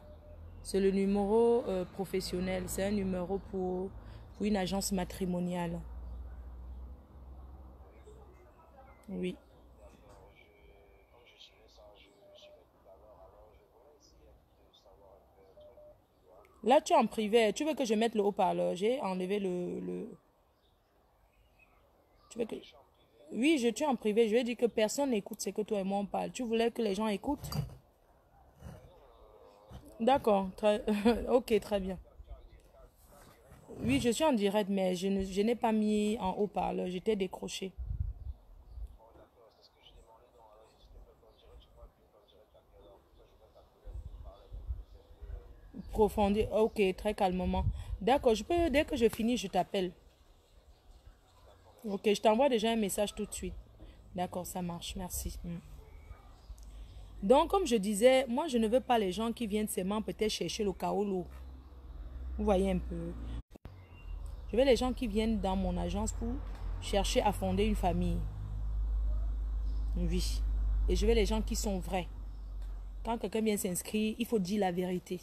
c'est le numéro professionnel. C'est un numéro pour une agence matrimoniale. Oui. Là, tu es en privé. Tu veux que je mette le haut-parleur? J'ai enlevé Tu veux que... Oui, je suis en privé. Je vais dire que personne n'écoute ce que toi et moi on parle. Tu voulais que les gens écoutent? D'accord. Ok, très bien. Oui, je suis en direct, mais je n'ai pas mis en haut-parleur. J'étais décroché. Profondeur. Ok, très calmement. D'accord, dès que je finis, je t'appelle. Ok, je t'envoie déjà un message tout de suite. D'accord, ça marche. Merci. Donc, comme je disais, moi, je ne veux pas les gens qui viennent seulement peut-être chercher le kaolo. Vous voyez un peu. Je veux les gens qui viennent dans mon agence pour chercher à fonder une famille. Oui. Et je veux les gens qui sont vrais. Quand quelqu'un vient s'inscrire, il faut dire la vérité.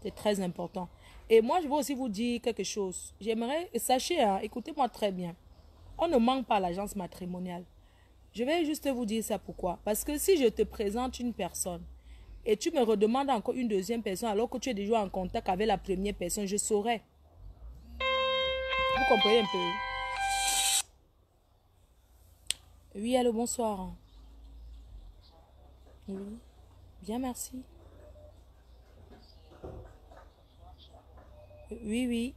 C'est très important. Et moi, je veux aussi vous dire quelque chose. J'aimerais, sachez, hein, écoutez-moi très bien. On ne manque pas à l'agence matrimoniale. Je vais juste vous dire ça pourquoi. Parce que si je te présente une personne et tu me redemandes encore une deuxième personne alors que tu es déjà en contact avec la première personne, je saurais. Vous comprenez un peu? Oui, allô, bonsoir. Oui, bien, merci. Oui, oui.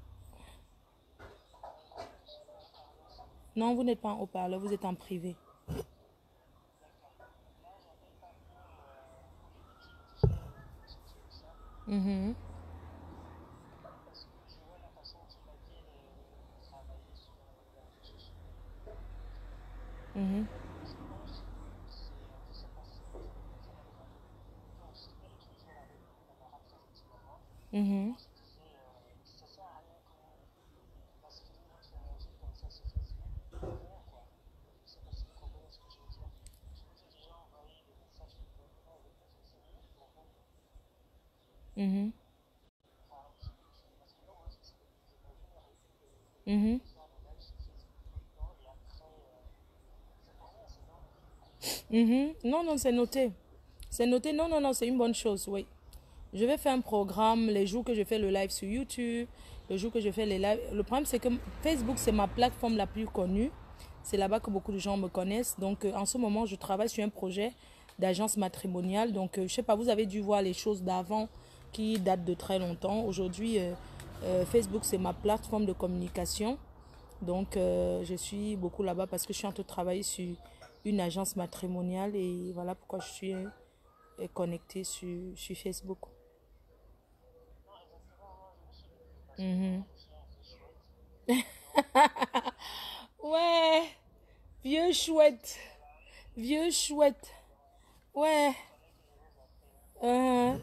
Non, vous n'êtes pas en haut-parleur, vous êtes en privé. Mhm, mhm, mhm, mhm, mhm, mhm. Non, non, c'est noté. C'est noté. Non, non, non, c'est une bonne chose, oui. Je vais faire un programme les jours que je fais le live sur YouTube, le jour que je fais les lives. Le problème, c'est que Facebook, c'est ma plateforme la plus connue. C'est là-bas que beaucoup de gens me connaissent. Donc, en ce moment, je travaille sur un projet d'agence matrimoniale. Donc, je ne sais pas, vous avez dû voir les choses d'avant qui datent de très longtemps. Aujourd'hui, Facebook, c'est ma plateforme de communication. Donc, je suis beaucoup là-bas parce que je suis en train de travailler sur une agence matrimoniale. Et voilà pourquoi je suis connectée sur Facebook. Mhm. Ouais, vieux chouette, vieux chouette. Ouais,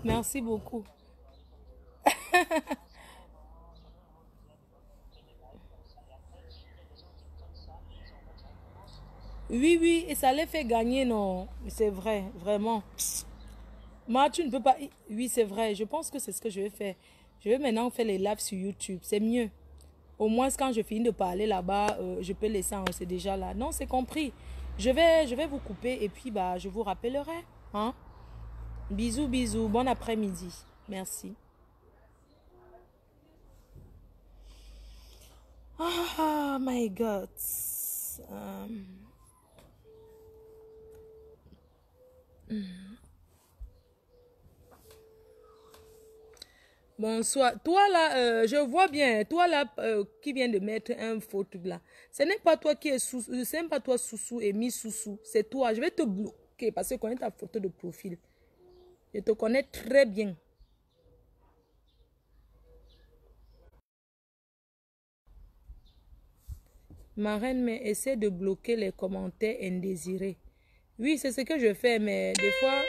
merci beaucoup. Oui, oui, et ça les fait gagner, non? C'est vrai, vraiment. Moi, tu ne peux pas. Oui, c'est vrai. Je pense que c'est ce que je vais faire. Je vais maintenant faire les lives sur YouTube. C'est mieux. Au moins, quand je finis de parler là-bas, je peux laisser, hein, c'est déjà là. Non, c'est compris. Je vais vous couper et puis bah, je vous rappellerai. Hein? Bisous, bisous. Bon après-midi. Merci. Oh my God. Bonsoir. Toi là, je vois bien. Toi là, qui vient de mettre un faux truc là. Ce n'est pas toi qui es sous. Ce n'est pas toi sous et mis sous. C'est toi. Je vais te bloquer parce que je connais ta photo de profil. Je te connais très bien. Ma reine, mais essaie de bloquer les commentaires indésirés. Oui, c'est ce que je fais, mais des fois,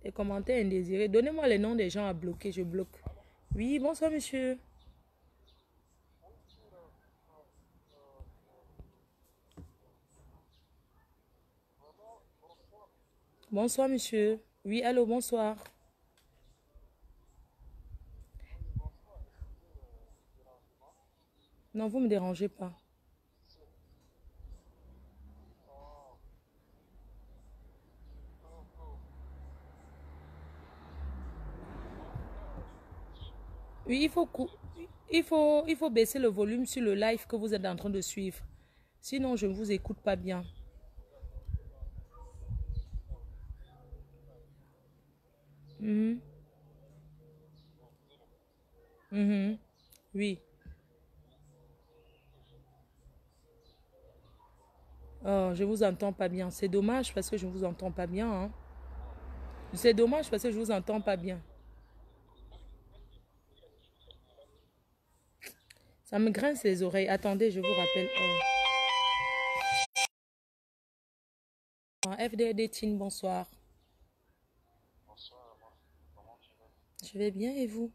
les commentaires indésirés. Donnez-moi les noms des gens à bloquer, je bloque. Oui, bonsoir monsieur. Bonsoir, monsieur. Oui, allô, bonsoir. Non, vous ne me dérangez pas. Oui, il faut baisser le volume sur le live que vous êtes en train de suivre. Sinon, je ne vous écoute pas bien. Mhm. Mhm. Oui. Oh, je vous entends pas bien. C'est dommage parce que je ne vous entends pas bien, hein. C'est dommage parce que je vous entends pas bien. Ça me grince les oreilles. Attendez, je vous rappelle. Oh. FDD Tine, bonsoir. Je vais bien et vous?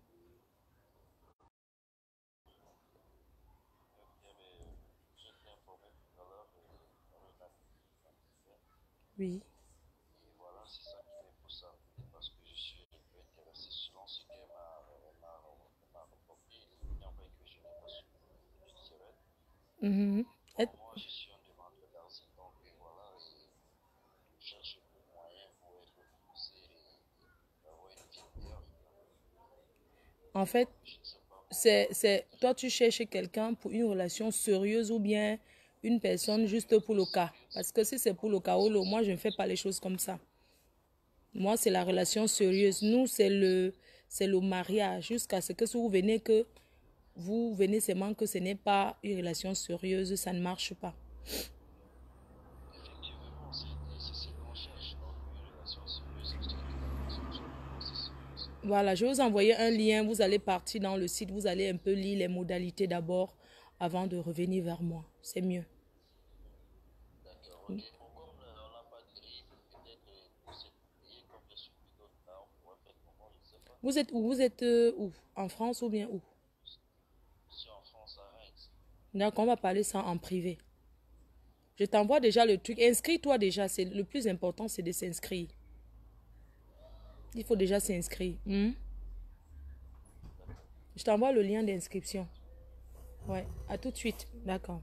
Oui. Mhm. En fait, toi, tu cherches quelqu'un pour une relation sérieuse ou bien une personne juste pour le cas. Parce que si c'est pour le cas, moi, je ne fais pas les choses comme ça. Moi, c'est la relation sérieuse. Nous, c'est le mariage. Jusqu'à ce que si vous venez seulement que ce n'est pas une relation sérieuse, ça ne marche pas. Voilà, je vais vous envoyer un lien. Vous allez partir dans le site. Vous allez un peu lire les modalités d'abord avant de revenir vers moi. C'est mieux. Vous êtes où? Vous êtes où? En France ou bien où? D'accord, on va parler ça en privé. Je t'envoie déjà le truc. Inscris-toi déjà. C'est le plus important, c'est de s'inscrire. Il faut déjà s'inscrire. Je t'envoie le lien d'inscription. Ouais, à tout de suite. D'accord.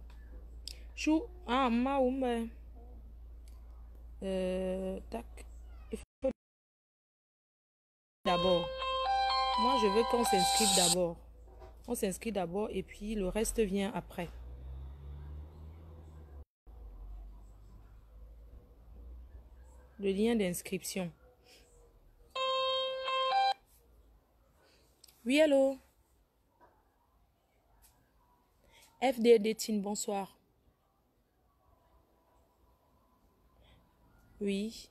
Chou, tac. Il faut d'abord. Moi, je veux qu'on s'inscrive d'abord. On s'inscrit d'abord et puis le reste vient après. Le lien d'inscription. Oui, allô? FDD Tine, bonsoir. Oui.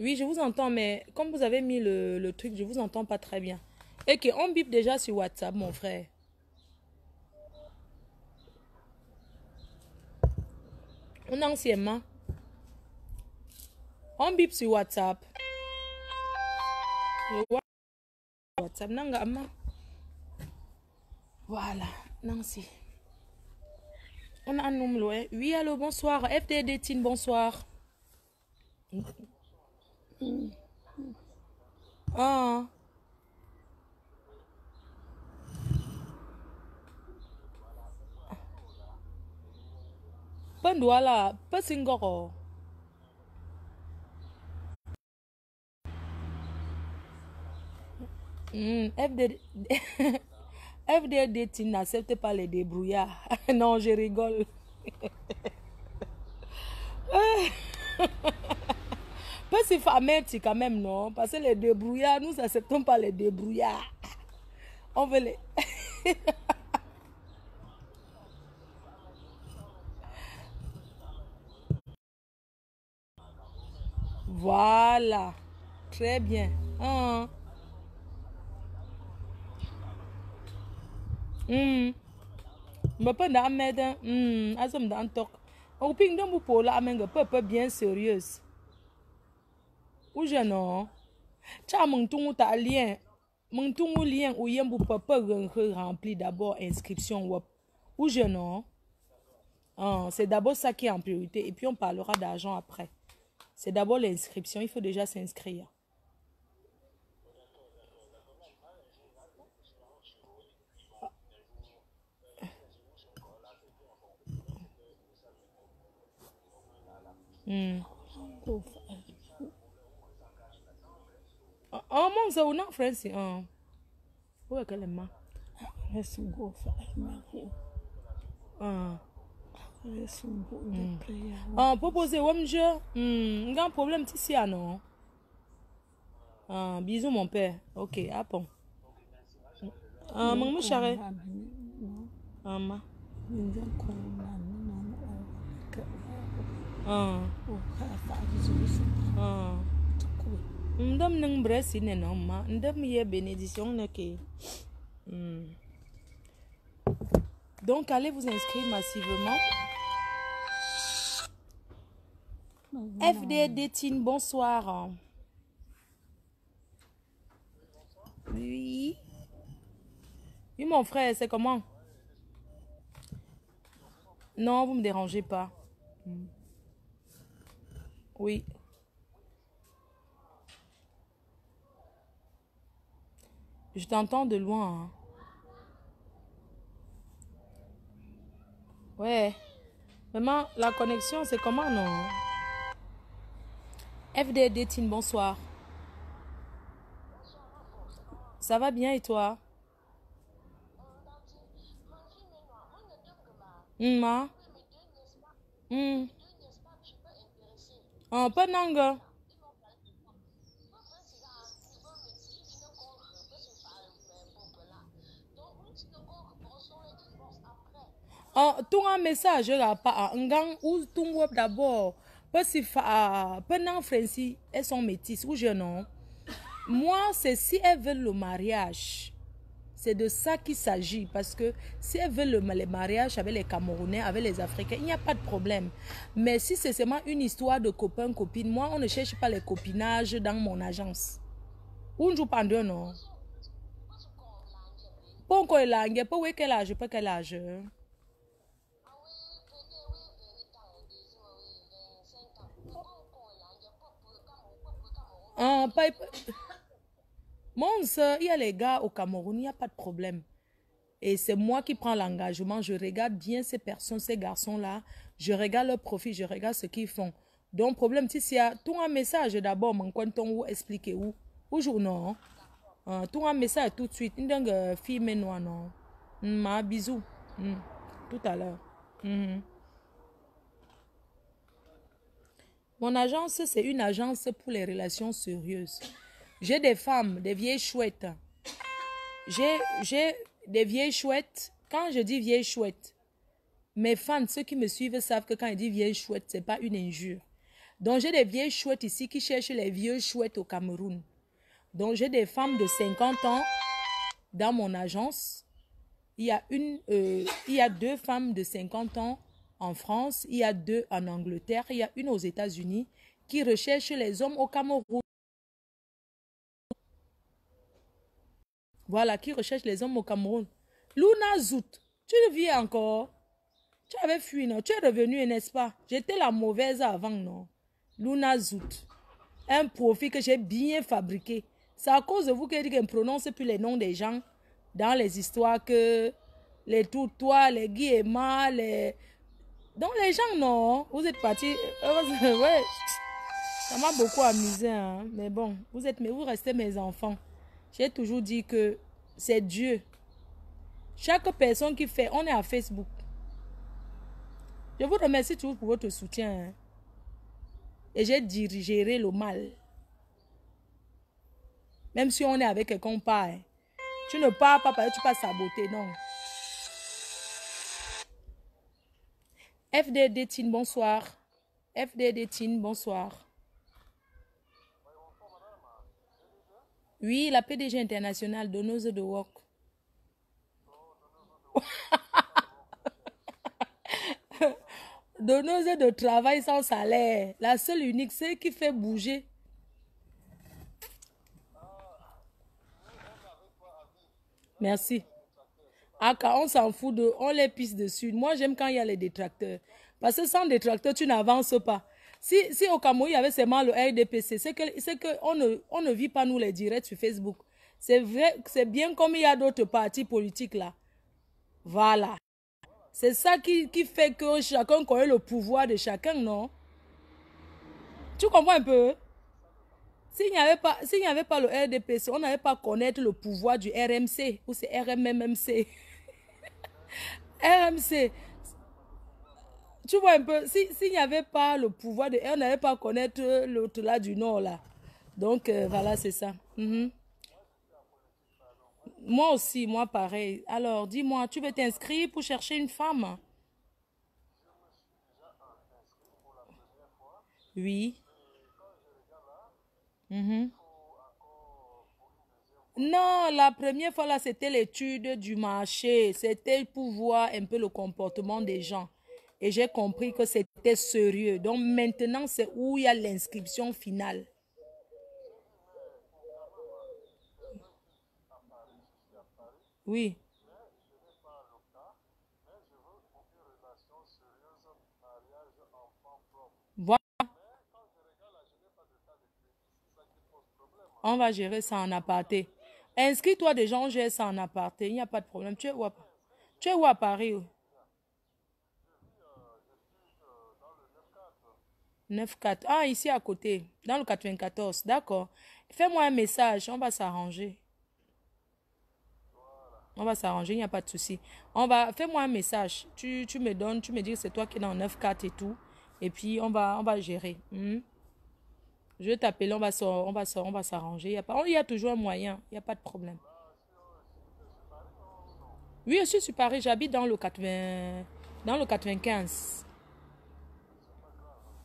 Oui, je vous entends, mais comme vous avez mis le truc, je vous entends pas très bien. Et qu'on bip déjà sur WhatsApp, mon frère. On a anciennement. On bip sur WhatsApp. WhatsApp, nanga ama. Voilà, Nancy. On a un numéro. Oui, allô, bonsoir. FDD Tine, bonsoir. Ah. Pendouala, pas singoro. FDD. FDD Tine n'accepte pas les débrouillards. Non, je rigole. Pas si fameux quand même, non? Parce que les débrouillards, nous n'acceptons pas les débrouillards. On veut les... Voilà. Très bien. Mais pas d'amède. Azom d'antok. Au ping de pour la amène peu bien sérieuse. Ou je non? Tcha mon ton ta lien. Mon ton lien ou yem pour peu rempli d'abord inscription web. Ou je non? C'est d'abord ça qui est en priorité. Et puis on parlera d'argent après. C'est d'abord l'inscription. Il faut déjà s'inscrire. Oh, mon ça, non, Francis. Où est qu'elle est ma? Proposer un jeu. Un problème ici, non? Bisous, mon père. Ok, à bon. Mon chéri. Ma. Ndom nang bresi ne no ma. Ndom ye bénédiction ne ke. Donc, allez vous inscrire massivement. FDD Tine, bonsoir. Oui. Oui, mon frère, c'est comment? Non, vous me dérangez pas. Oui. Je t'entends de loin. Hein. Ouais. Maman, la connexion, c'est comment, non? FDD Tine, bonsoir. Ça va bien et toi? Ma? Pas nanga. Tout un message là pas un gang ou tout web d'abord parce que pendant Francis elles sont métisses ou je non. Moi c'est si elles veulent le mariage. C'est de ça qu'il s'agit parce que si elles veulent le mariage avec les Camerounais, avec les Africains, il n'y a pas de problème. Mais si c'est seulement une histoire de copain, copine, moi on ne cherche pas les copinages dans mon agence. Où ne joue pas de non. Pas encore langue, pas oui quel âge, pas quel âge. Mon soeur, il y a les gars au Cameroun, il n'y a pas de problème. Et c'est moi qui prends l'engagement. Je regarde bien ces personnes, ces garçons-là. Je regarde leur profil, je regarde ce qu'ils font. Donc, problème, si il y a tout un message d'abord, mon compte où expliquer où. Aujourd'hui, non. Tout un message tout de suite. Une fille, mais non. Ma bisous. Tout à l'heure. Mon agence, c'est une agence pour les relations sérieuses. J'ai des femmes, des vieilles chouettes. J'ai des vieilles chouettes. Quand je dis vieilles chouettes, mes fans, ceux qui me suivent, savent que quand je dis vieilles chouettes, ce n'est pas une injure. Donc, j'ai des vieilles chouettes ici qui cherchent les vieux chouettes au Cameroun. Donc, j'ai des femmes de 50 ans dans mon agence. Il y a 2 femmes de 50 ans en France. Il y a 2 en Angleterre. Il y a une aux États-Unis qui recherche les hommes au Cameroun. Voilà, qui recherche les hommes au Cameroun. Luna Zout, tu reviens encore? Tu avais fui, non? Tu es revenu, n'est-ce pas? J'étais la mauvaise avant, non? Luna Zout. Un profil que j'ai bien fabriqué. C'est à cause de vous que je ne prononce plus les noms des gens dans les histoires que les Tourtois, les Guillemets, les... Donc les gens, non. Vous êtes partis... Ouais. Ça m'a beaucoup amusé, hein? Mais bon, vous restez mes enfants. J'ai toujours dit que c'est Dieu. Chaque personne qui fait, on est à Facebook. Je vous remercie toujours pour votre soutien. Hein. Et j'ai dirigé le mal. Même si on est avec quelqu'un, on part. Hein. Tu ne pars pas parce que tu pas saboter, non. FDD Tine, bonsoir. FDD Tine, bonsoir. Oui, la PDG internationale, donneuse de work. Donneuse de travail sans salaire. La seule unique, c'est qui fait bouger. Merci. Aka, on s'en fout de, on les pisse dessus. Moi, j'aime quand il y a les détracteurs. Parce que sans détracteurs, tu n'avances pas. Si au Cameroun, il y avait seulement le RDPC, c'est que on ne vit pas, nous, les directs sur Facebook. C'est vrai, c'est bien comme il y a d'autres partis politiques là. Voilà. C'est ça qui fait que chacun connaît le pouvoir de chacun, non? Tu comprends un peu? S'il n'y avait pas le RDPC, on n'allait pas connaître le pouvoir du RMC. Ou c'est RMMMC. RMC. Tu vois un peu, s'il n'y avait pas le pouvoir de... On n'allait pas connaître l'autre là du Nord là. Donc, voilà, c'est ça. Mhm. Moi aussi, moi pareil. Alors, dis-moi, tu veux t'inscrire pour chercher une femme? Oui. Mhm. Non, la première fois là, c'était l'étude du marché. C'était pour voir un peu le comportement des gens. Et j'ai compris que c'était sérieux. Donc maintenant, c'est où il y a l'inscription finale. Oui. Voilà, on va gérer ça en aparté. Inscris-toi déjà, on gère ça en aparté. Il n'y a pas de problème. Tu es où à Paris? 9-4. Ah, ici à côté, dans le 94. D'accord. Fais-moi un message, on va s'arranger. On va s'arranger, il n'y a pas de souci. Fais-moi un message. Tu me donnes, tu me dis que c'est toi qui es dans 9-4 et tout. Et puis, on va gérer. Je vais t'appeler, on va s'arranger. Il y a toujours un moyen, il n'y a pas de problème. Oui, je suis sur Paris, j'habite dans le 80, dans le 95.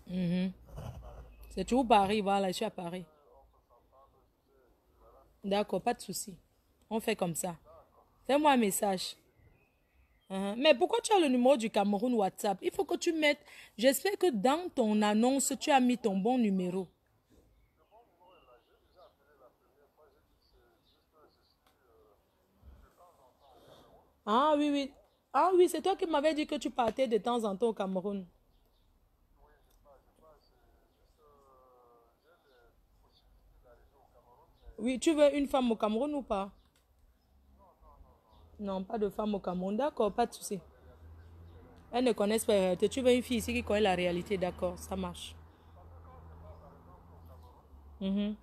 Mhm. C'est toujours Paris, voilà, je suis à Paris. D'accord, pas de souci. On fait comme ça. Fais-moi un message. Mais pourquoi tu as le numéro du Cameroun WhatsApp? Il faut que tu mettes... J'espère que dans ton annonce, tu as mis ton bon numéro. Ah oui, oui. Ah oui, c'est toi qui m'avais dit que tu partais de temps en temps au Cameroun. Oui, tu veux une femme au Cameroun ou pas? Non, pas de femme au Cameroun. D'accord, pas de souci. Elles ne connaissent pas la réalité. Tu veux une fille ici qui connaît la réalité. D'accord, ça marche. Mhm.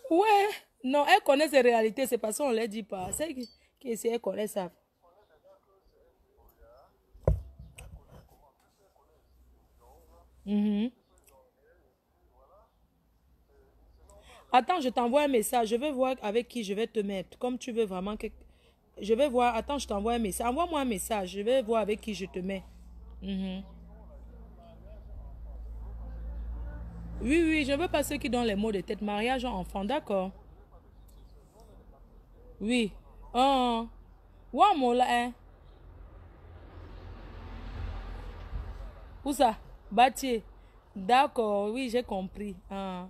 Ouais, non, elles connaissent les réalités. C'est parce qu'on ne les dit pas. Celles qui essaient, elles connaissent ça. Mhm. Attends, je t'envoie un message. Je vais voir avec qui je vais te mettre. Comme tu veux vraiment que... Je vais voir. Attends, je t'envoie un message. Envoie-moi un message. Je vais voir avec qui je te mets. Mhm. Oui, oui, je ne veux pas ceux qui donnent les mots de tête. Mariage, enfant, d'accord. Oui. Oh. Ouais, mon là, hein. Où ça? Bâtier. D'accord, oui, j'ai compris. Ah.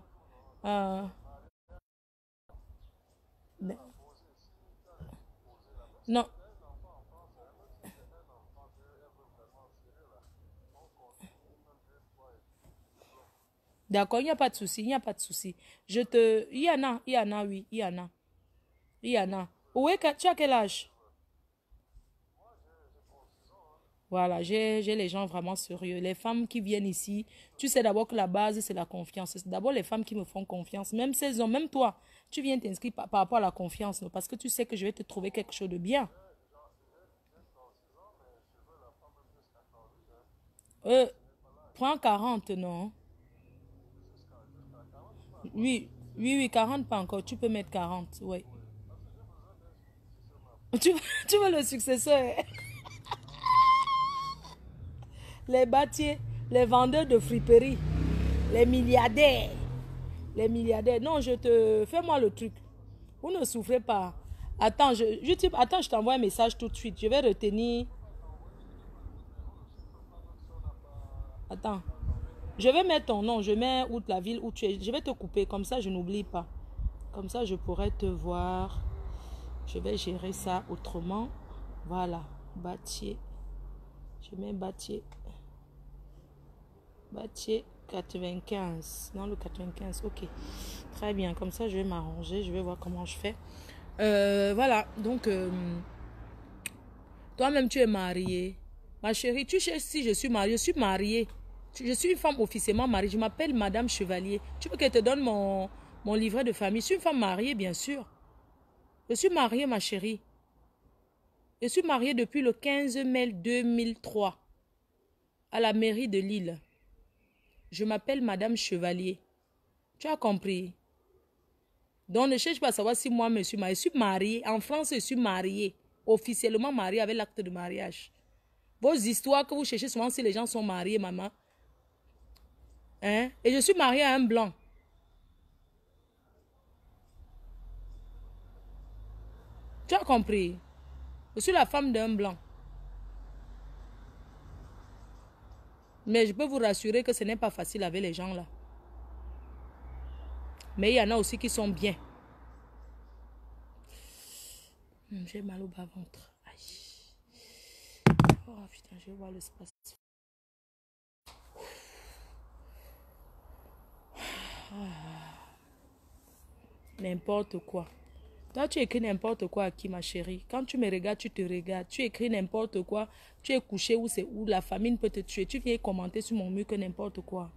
Non, d'accord, il n'y a pas de souci, il n'y a pas de souci. Il y en a, oui, il y en a. Il y en a. Où est que tu as quel âge? Voilà, j'ai les gens vraiment sérieux. Les femmes qui viennent ici, tu sais d'abord que la base, c'est la confiance. C'est d'abord les femmes qui me font confiance. Même ces hommes, même toi, tu viens t'inscrire par rapport à la confiance, non? Parce que tu sais que je vais te trouver quelque chose de bien. Euh, Prends 40, non? Oui, oui, oui, 40 pas encore. Tu peux mettre 40, oui. Tu, tu veux le successeur? Les bâtiers, les vendeurs de friperie, les milliardaires. Les milliardaires. Non, fais-moi le truc. Vous ne souffrez pas. Attends, attends, je t'envoie un message tout de suite. Je vais retenir. Attends. Je vais mettre ton nom, je mets où la ville où tu es. Je vais te couper, comme ça je n'oublie pas. Comme ça je pourrais te voir. Je vais gérer ça autrement. Voilà, Batier. Je mets Batier. Batier 95. Dans le 95, ok. Très bien, comme ça je vais m'arranger. Je vais voir comment je fais. Voilà, donc toi-même tu es mariée. Ma chérie, tu sais si je suis mariée. Je suis mariée. Je suis une femme officiellement mariée. Je m'appelle Madame Chevalier. Tu veux que je te donne mon livret de famille? Je suis une femme mariée, bien sûr. Je suis mariée, ma chérie. Je suis mariée depuis le 15 mai 2003 à la mairie de Lille. Je m'appelle Madame Chevalier. Tu as compris? Donc, ne cherche pas à savoir si moi, je suis mariée. Je suis mariée. En France, je suis mariée. Officiellement mariée avec l'acte de mariage. Vos histoires que vous cherchez souvent si les gens sont mariés, maman. Hein? Et je suis mariée à un blanc. Tu as compris? Je suis la femme d'un blanc. Mais je peux vous rassurer que ce n'est pas facile avec les gens là. Mais il y en a aussi qui sont bien. J'ai mal au bas-ventre. Oh putain, je vais voir l'espace. N'importe quoi. Toi, tu écris n'importe quoi à qui, ma chérie? Quand tu me regardes, tu te regardes. Tu écris n'importe quoi. Tu es couché où c'est où la famine peut te tuer. Tu viens commenter sur mon mur que n'importe quoi.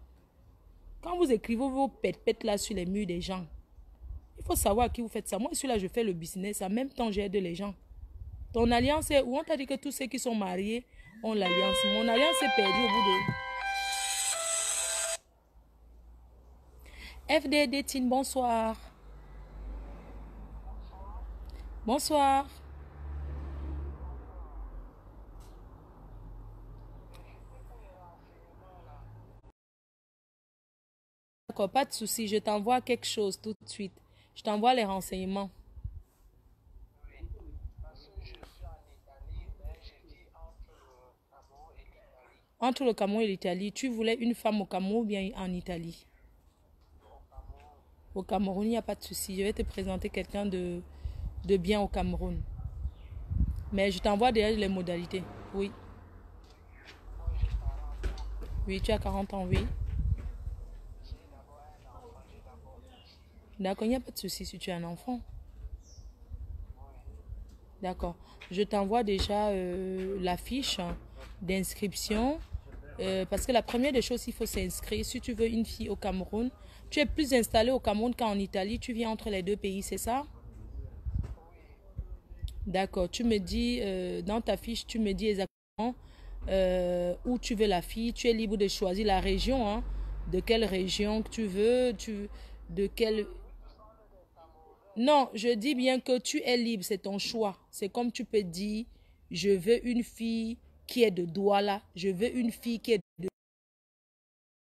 Quand vous écrivez vos pètes là sur les murs des gens, il faut savoir à qui vous faites ça. Moi, je suis là, je fais le business. En même temps, j'aide les gens. Ton alliance est où? On t'a dit que tous ceux qui sont mariés ont l'alliance. Mon alliance est perdue au bout de... FDD Tine, bonsoir. Bonsoir. D'accord, pas de souci. Je t'envoie quelque chose tout de suite. Je t'envoie les renseignements. Entre le Cameroun et l'Italie, tu voulais une femme au Cameroun ou bien en Italie? Au Cameroun, il n'y a pas de souci. Je vais te présenter quelqu'un de bien au Cameroun. Mais je t'envoie déjà les modalités. Oui. Oui, tu as 40 ans, oui. D'accord, il n'y a pas de souci si tu as un enfant. D'accord. Je t'envoie déjà la fiche d'inscription. Parce que la première des choses, il faut s'inscrire. Si tu veux une fille au Cameroun, tu es plus installé au Cameroun qu'en Italie. Tu viens entre les deux pays, c'est ça? D'accord. Tu me dis, dans ta fiche, tu me dis exactement où tu veux la fille. Tu es libre de choisir la région. Hein. De quelle région que tu veux. De quelle... Non, je dis bien que tu es libre. C'est ton choix. C'est comme tu peux dire, je veux une fille qui est de Douala. Je veux une fille qui est de...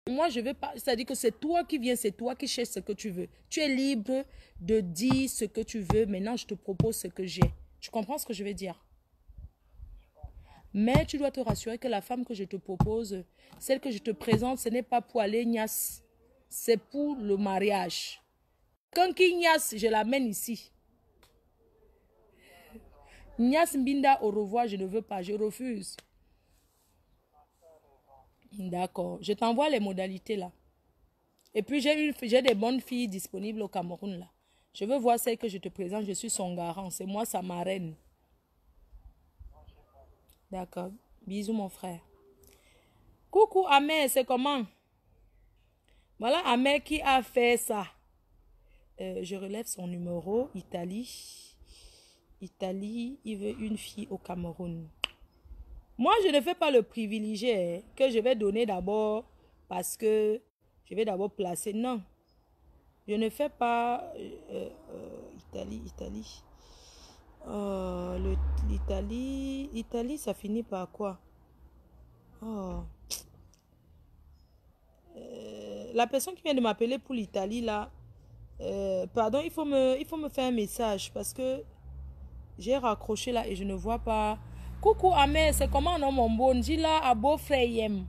Moi, je veux pas... C'est-à-dire que c'est toi qui viens, c'est toi qui cherches ce que tu veux. Tu es libre de dire ce que tu veux. Maintenant, je te propose ce que j'ai. Tu comprends ce que je veux dire? Mais tu dois te rassurer que la femme que je te propose, celle que je te présente, ce n'est pas pour aller niasse. C'est pour le mariage. Quand qui niasse, je l'amène ici. Niasse Mbinda, au revoir, je ne veux pas, je refuse. D'accord, je t'envoie les modalités là. Et puis j'ai des bonnes filles disponibles au Cameroun là. Je veux voir celle que je te présente, je suis son garant, c'est moi sa marraine. D'accord, bisous mon frère. Coucou Amé, c'est comment? Voilà Amé qui a fait ça. Je relève son numéro, Italie. Italie, il veut une fille au Cameroun. Moi, je ne fais pas le privilégié hein, que je vais donner d'abord parce que je vais d'abord placer. Non, je ne fais pas Italie. L'Italie, ça finit par quoi? Oh. La personne qui vient de m'appeler pour l'Italie, là, pardon, il faut me faire un message parce que j'ai raccroché là et je ne vois pas. Coucou Amé, c'est comment non mon bon? Dis là à beau frère Yem.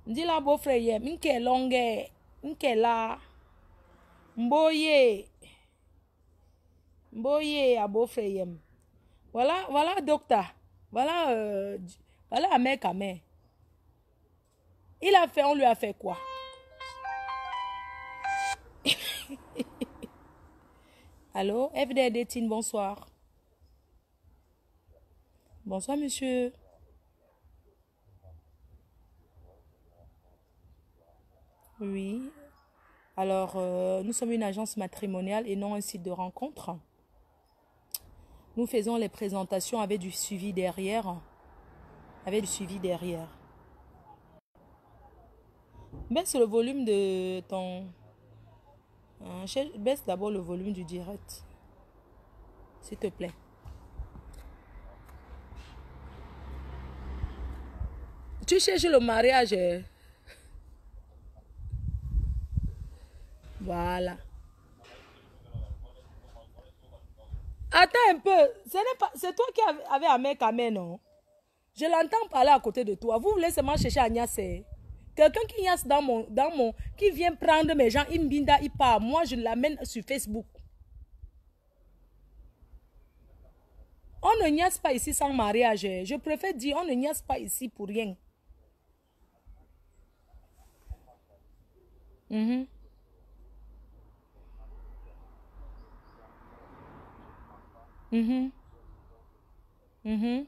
Dis la beau-frère, m'ke longue, m'ke la. Mboye. Mboye à beau-frère. Voilà, voilà, docteur. Voilà, voilà, Amé Kamé. Il a fait, on lui a fait quoi? Allô, FDD Tin, bonsoir. Bonsoir, monsieur. Oui. Alors, nous sommes une agence matrimoniale et non un site de rencontre. Nous faisons les présentations avec du suivi derrière. Avec du suivi derrière. Baisse le volume de ton... Baisse d'abord le volume du direct. S'il te plaît. Tu cherches le mariage. Voilà. Attends un peu. C'est toi qui avais un mec à main, non? Je l'entends parler à côté de toi. Vous voulez seulement chercher Agnès. Quelqu'un qui niasse qui vient prendre mes gens, il m'binda, il part. Moi, je l'amène sur Facebook. On ne niasse pas ici sans mariage. Je préfère dire, on ne niasse pas ici pour rien. Mhm. Mhm. Mhm.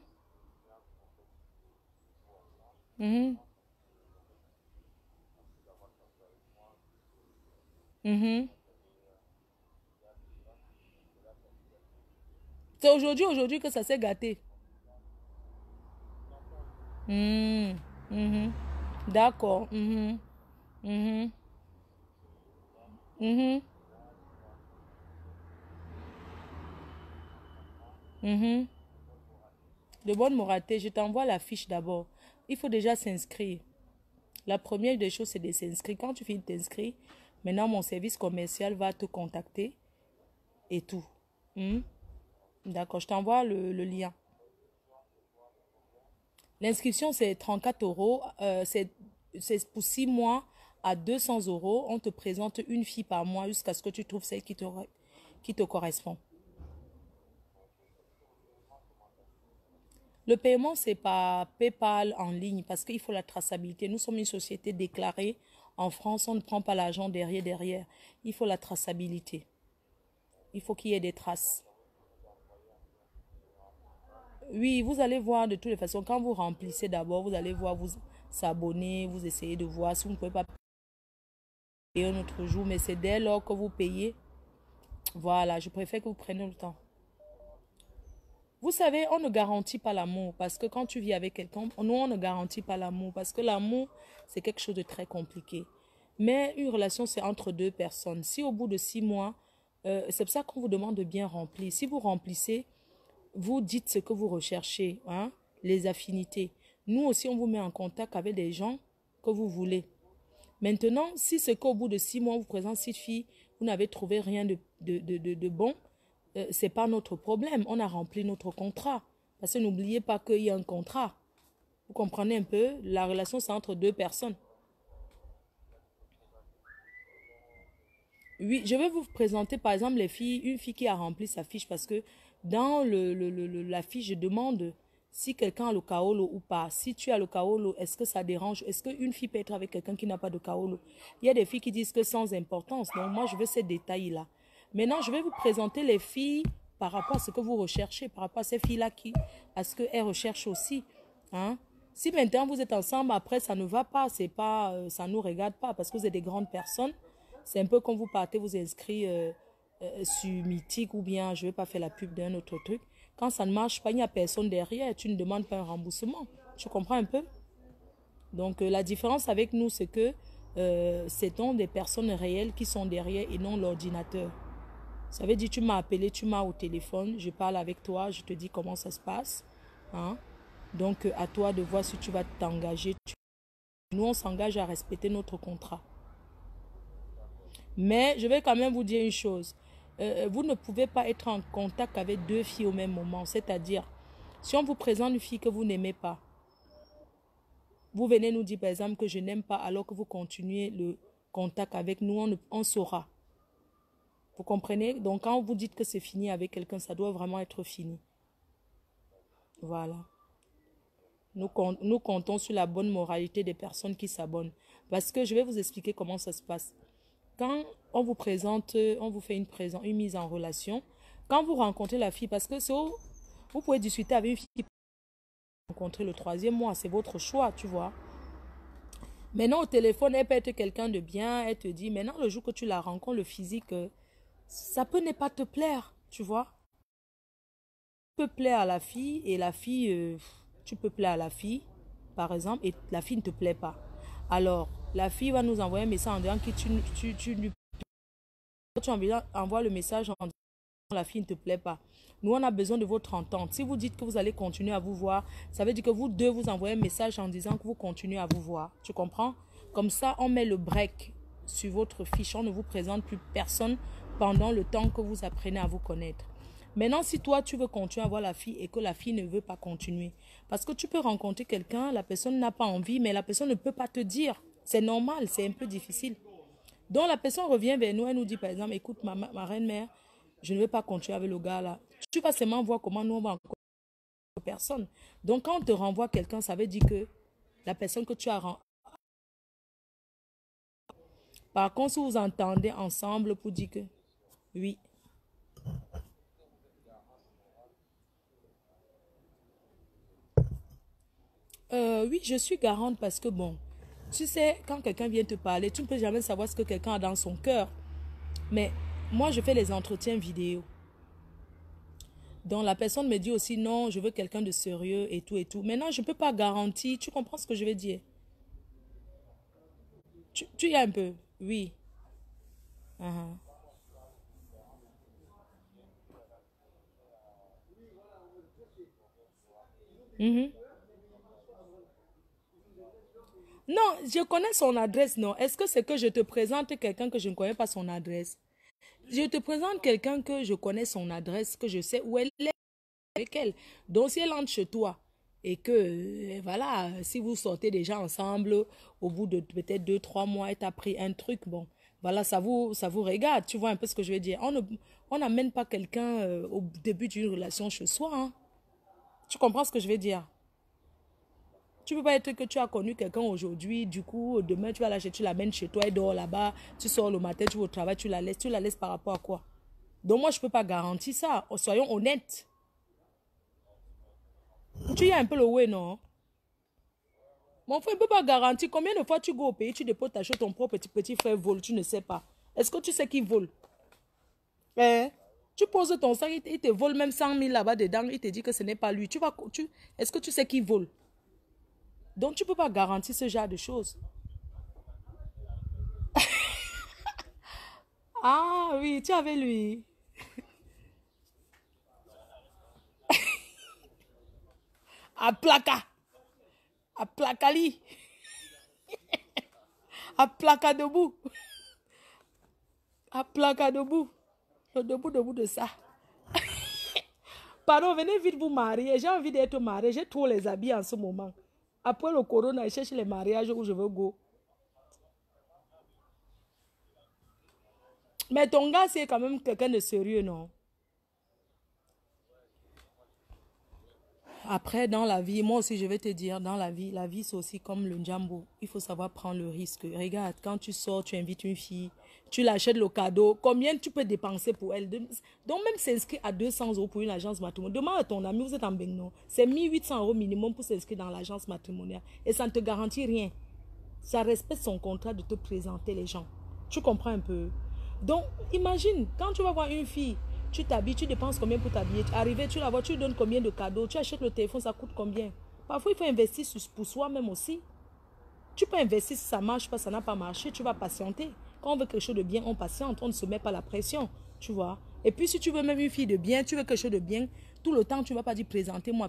Mhm. Mhm. C'est aujourd'hui que ça s'est gâté. Mhm. Mhm. D'accord. Mhm. Mhm. Mhm. Mhm. De bonne moralité, je t'envoie la fiche d'abord. Il faut déjà s'inscrire. La première des choses, c'est de s'inscrire. Quand tu finis de t'inscrire, maintenant mon service commercial va te contacter et tout. Hmm? D'accord, je t'envoie le lien. L'inscription, c'est 34 euros. C'est pour 6 mois à 200 euros. On te présente une fille par mois jusqu'à ce que tu trouves celle qui te correspond. Le paiement, c'est par PayPal en ligne parce qu'il faut la traçabilité. Nous sommes une société déclarée. En France, on ne prend pas l'argent derrière. Il faut la traçabilité. Il faut qu'il y ait des traces. Oui, vous allez voir de toutes les façons. Quand vous remplissez d'abord, vous allez voir, vous s'abonner, vous essayez de voir si vous ne pouvez pas payer un autre jour. Mais c'est dès lors que vous payez. Voilà, je préfère que vous preniez le temps. Vous savez, on ne garantit pas l'amour parce que quand tu vis avec quelqu'un, nous, on ne garantit pas l'amour parce que l'amour, c'est quelque chose de très compliqué. Mais une relation, c'est entre deux personnes. Si au bout de 6 mois, c'est pour ça qu'on vous demande de bien remplir. Si vous remplissez, vous dites ce que vous recherchez, hein, les affinités. Nous aussi, on vous met en contact avec des gens que vous voulez. Maintenant, si c'est qu'au bout de 6 mois, on vous présente 6 filles, vous n'avez trouvé rien de bon, ce n'est pas notre problème. On a rempli notre contrat. Parce que n'oubliez pas qu'il y a un contrat. Vous comprenez un peu? La relation, c'est entre deux personnes. Oui, je vais vous présenter par exemple les filles, une fille qui a rempli sa fiche parce que dans la fiche, je demande si quelqu'un a le kaolo ou pas. Si tu as le kaolo, est-ce que ça dérange? Est-ce qu'une fille peut être avec quelqu'un qui n'a pas de kaolo? Il y a des filles qui disent que sans importance. Donc moi, je veux ces détails-là. Maintenant, je vais vous présenter les filles par rapport à ce que vous recherchez, par rapport à ces filles-là à ce qu'elles recherchent aussi. Hein? Si maintenant vous êtes ensemble, après ça ne va pas, c'est pas, ça ne nous regarde pas parce que vous êtes des grandes personnes. C'est un peu quand vous partez vous inscrire sur Mythique ou bien je ne vais pas faire la pub d'un autre truc. Quand ça ne marche pas, il n'y a personne derrière. Tu ne demandes pas un remboursement. Tu comprends un peu? Donc la différence avec nous, c'est que c'est donc des personnes réelles qui sont derrière et non l'ordinateur. Ça veut dire tu m'as appelé, tu m'as au téléphone, je parle avec toi, je te dis comment ça se passe. Hein? Donc à toi de voir si tu vas t'engager. Nous, on s'engage à respecter notre contrat. Mais je vais quand même vous dire une chose. Vous ne pouvez pas être en contact avec deux filles au même moment. C'est-à-dire, si on vous présente une fille que vous n'aimez pas, Vous venez nous dire, par exemple, que je n'aime pas alors que vous continuez le contact avec nous, on saura. Vous comprenez? Donc, quand vous dites que c'est fini avec quelqu'un, ça doit vraiment être fini. Voilà. Nous comptons sur la bonne moralité des personnes qui s'abonnent. Parce que je vais vous expliquer comment ça se passe. Quand on vous présente, on vous fait une mise en relation, quand vous rencontrez la fille, parce que vous pouvez discuter avec une fille qui peut rencontrer le 3e mois, c'est votre choix, tu vois. Maintenant, au téléphone, elle peut être quelqu'un de bien, elle te dit, maintenant, le jour que tu la rencontres, le physique, ça peut ne pas te plaire, tu vois. Tu peux plaire à la fille et la fille, tu peux plaire à la fille, par exemple, et la fille ne te plaît pas. Alors, la fille va nous envoyer un message en disant que tu envoies le message en disant que la fille ne te plaît pas. Nous, on a besoin de votre entente. Si vous dites que vous allez continuer à vous voir, ça veut dire que vous deux, vous envoyez un message en disant que vous continuez à vous voir. Tu comprends? Comme ça, on met le break sur votre fiche. On ne vous présente plus personne pendant le temps que vous apprenez à vous connaître. Maintenant, si toi, tu veux continuer à voir la fille et que la fille ne veut pas continuer, parce que tu peux rencontrer quelqu'un, la personne n'a pas envie, mais la personne ne peut pas te dire. C'est normal, c'est un peu difficile. Donc, la personne revient vers nous, elle nous dit, par exemple, écoute, ma reine-mère, je ne veux pas continuer avec le gars là. Tu vas seulement voir comment nous, on va encore personne. Donc, quand on te renvoie quelqu'un, ça veut dire que la personne que tu as renvoyée. Par contre, si vous entendez ensemble pour dire que oui. Oui, je suis garante parce que bon, tu sais, quand quelqu'un vient te parler, tu ne peux jamais savoir ce que quelqu'un a dans son cœur. Mais moi, je fais les entretiens vidéo. Donc, la personne me dit aussi, non, je veux quelqu'un de sérieux et tout et tout. Maintenant, je ne peux pas garantir. Tu comprends ce que je veux dire? Tu y as un peu? Oui. Uh-huh. Mhm. Non, je connais son adresse, non. Est-ce que c'est que je te présente quelqu'un que je ne connais pas son adresse? Je te présente quelqu'un que je connais son adresse, que je sais où elle est avec elle. Donc, si elle entre chez toi et que, voilà, si vous sortez déjà ensemble, au bout de peut-être 2, 3 mois, elle t'a pris un truc, bon, voilà, ça vous regarde. Tu vois un peu ce que je veux dire. On n'amène pas quelqu'un au début d'une relation chez soi, hein. Tu comprends ce que je veux dire? Tu peux pas être que tu as connu quelqu'un aujourd'hui, du coup, demain, tu vas l'acheter, tu l'amènes chez toi, elle dort là-bas, tu sors le matin, tu vas au travail, tu la laisses par rapport à quoi? Donc, moi, je peux pas garantir ça. Soyons honnêtes. Tu y as un peu le ouais, non? Mon frère, il ne peut pas garantir combien de fois tu go au pays, tu déposes ta chose, ton propre petit frère vole, tu ne sais pas. Est-ce que tu sais qu'il vole? Eh? Tu poses ton sac, il te vole même 100 000 là-bas dedans, il te dit que ce n'est pas lui. Est-ce que tu sais qu'il vole? Donc, tu ne peux pas garantir ce genre de choses. Ah oui, tu avais lui. À placa. À placali. À placa debout. À placa debout. Debout de ça. Pardon, venez vite vous marier. J'ai envie d'être mariée. J'ai tous les habits en ce moment. Après le corona, je cherche les mariages où je veux go. Mais ton gars, c'est quand même quelqu'un de sérieux, non? Après, dans la vie, moi aussi, je vais te dire, dans la vie, c'est aussi comme le jambo. Il faut savoir prendre le risque. Regarde, quand tu sors, tu invites une fille, tu l'achètes le cadeau. Combien tu peux dépenser pour elle? Donc, même s'inscrire à 200 € pour une agence matrimoniale. Demande à ton ami, vous êtes en Benno. C'est 1 800 € minimum pour s'inscrire dans l'agence matrimoniale. Et ça ne te garantit rien. Ça respecte son contrat de te présenter les gens. Tu comprends un peu? Donc, imagine, quand tu vas voir une fille, tu t'habilles, tu dépenses combien pour t'habiller? Arrivé, tu la vois, tu lui donnes combien de cadeaux? Tu achètes le téléphone, ça coûte combien? Parfois, il faut investir pour soi-même aussi. Tu peux investir si ça marche pas, ça n'a pas marché, tu vas patienter. Quand on veut quelque chose de bien, on patiente, on ne se met pas la pression, tu vois. Et puis, si tu veux même une fille de bien, tu veux quelque chose de bien, tout le temps, tu ne vas pas dire présentez-moi,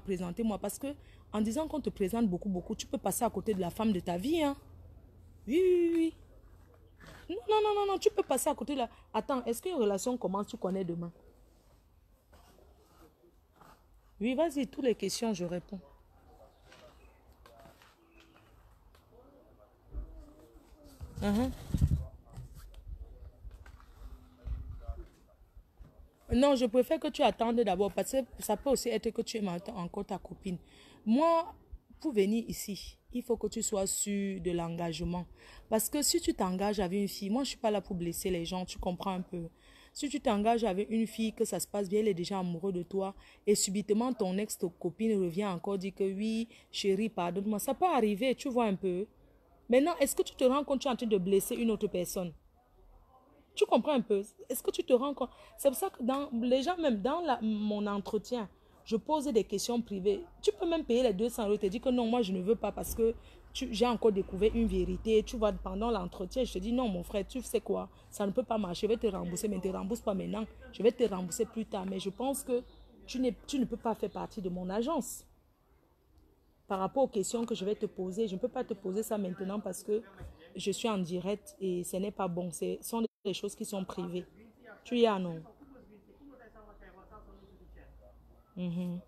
parce que en disant qu'on te présente beaucoup, beaucoup, tu peux passer à côté de la femme de ta vie, hein. Oui, oui, oui. Non, non, non, non, non, tu peux passer à côté de la... Attends, est-ce qu'une relation commence, tu connais demain? Oui, vas-y, toutes les questions, je réponds. Mhm. Non, je préfère que tu attendes d'abord parce que ça peut aussi être que tu aimes encore ta copine. Moi, pour venir ici, il faut que tu sois sûr de l'engagement. Parce que si tu t'engages avec une fille, moi je ne suis pas là pour blesser les gens, tu comprends un peu. Si tu t'engages avec une fille, que ça se passe bien, elle est déjà amoureuse de toi, et subitement ton ex-copine revient encore dire que oui, chérie, pardonne-moi, ça peut arriver, tu vois un peu. Maintenant, est-ce que tu te rends compte que tu es en train de blesser une autre personne? Tu comprends un peu? Est-ce que tu te rends compte? C'est pour ça que dans les gens, même dans mon entretien, je pose des questions privées. Tu peux même payer les 200 euros et te dire que non, moi je ne veux pas parce que j'ai encore découvert une vérité. Tu vois, pendant l'entretien, je te dis non, mon frère, tu sais quoi? Ça ne peut pas marcher. Je vais te rembourser, mais ne te rembourse pas maintenant. Je vais te rembourser plus tard. Mais je pense que tu ne peux pas faire partie de mon agence. Par rapport aux questions que je vais te poser, je ne peux pas te poser ça maintenant parce que je suis en direct et ce n'est pas bon. Ce sont des choses qui sont privées. Tu y as, non? Mhm.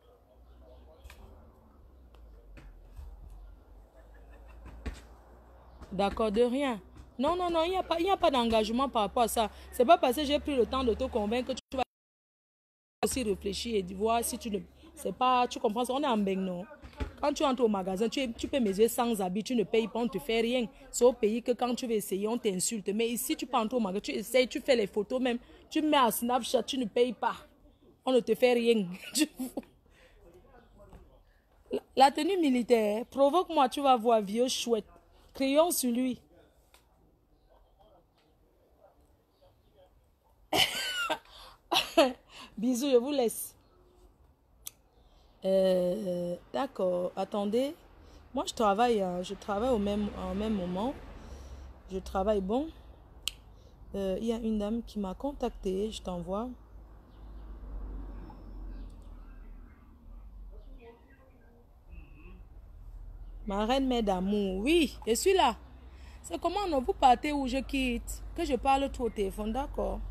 D'accord, de rien. Non, non, non, il n'y a pas d'engagement par rapport à ça. C'est pas parce que j'ai pris le temps de te convaincre que tu vas aussi réfléchir et voir si tu ne... C'est pas... Tu comprends ça? On est en bain, non? Quand tu entres au magasin, tu peux mesurer sans habit, tu ne payes pas, on ne te fait rien. C'est au pays que quand tu veux essayer, on t'insulte. Mais ici, tu peux entrer au magasin, tu essayes, tu fais les photos même, tu mets à Snapchat, tu ne payes pas. On ne te fait rien. La tenue militaire, provoque-moi, tu vas voir, vieux chouette. Crayon sur lui. Bisous, je vous laisse. D'accord, attendez. Moi, je travaille au même moment. Je travaille bon. Il y a une dame qui m'a contacté, je t'envoie. Ma reine mère d'amour, oui, je suis là. C'est comment non, vous partez où je quitte, que je parle trop au téléphone, d'accord.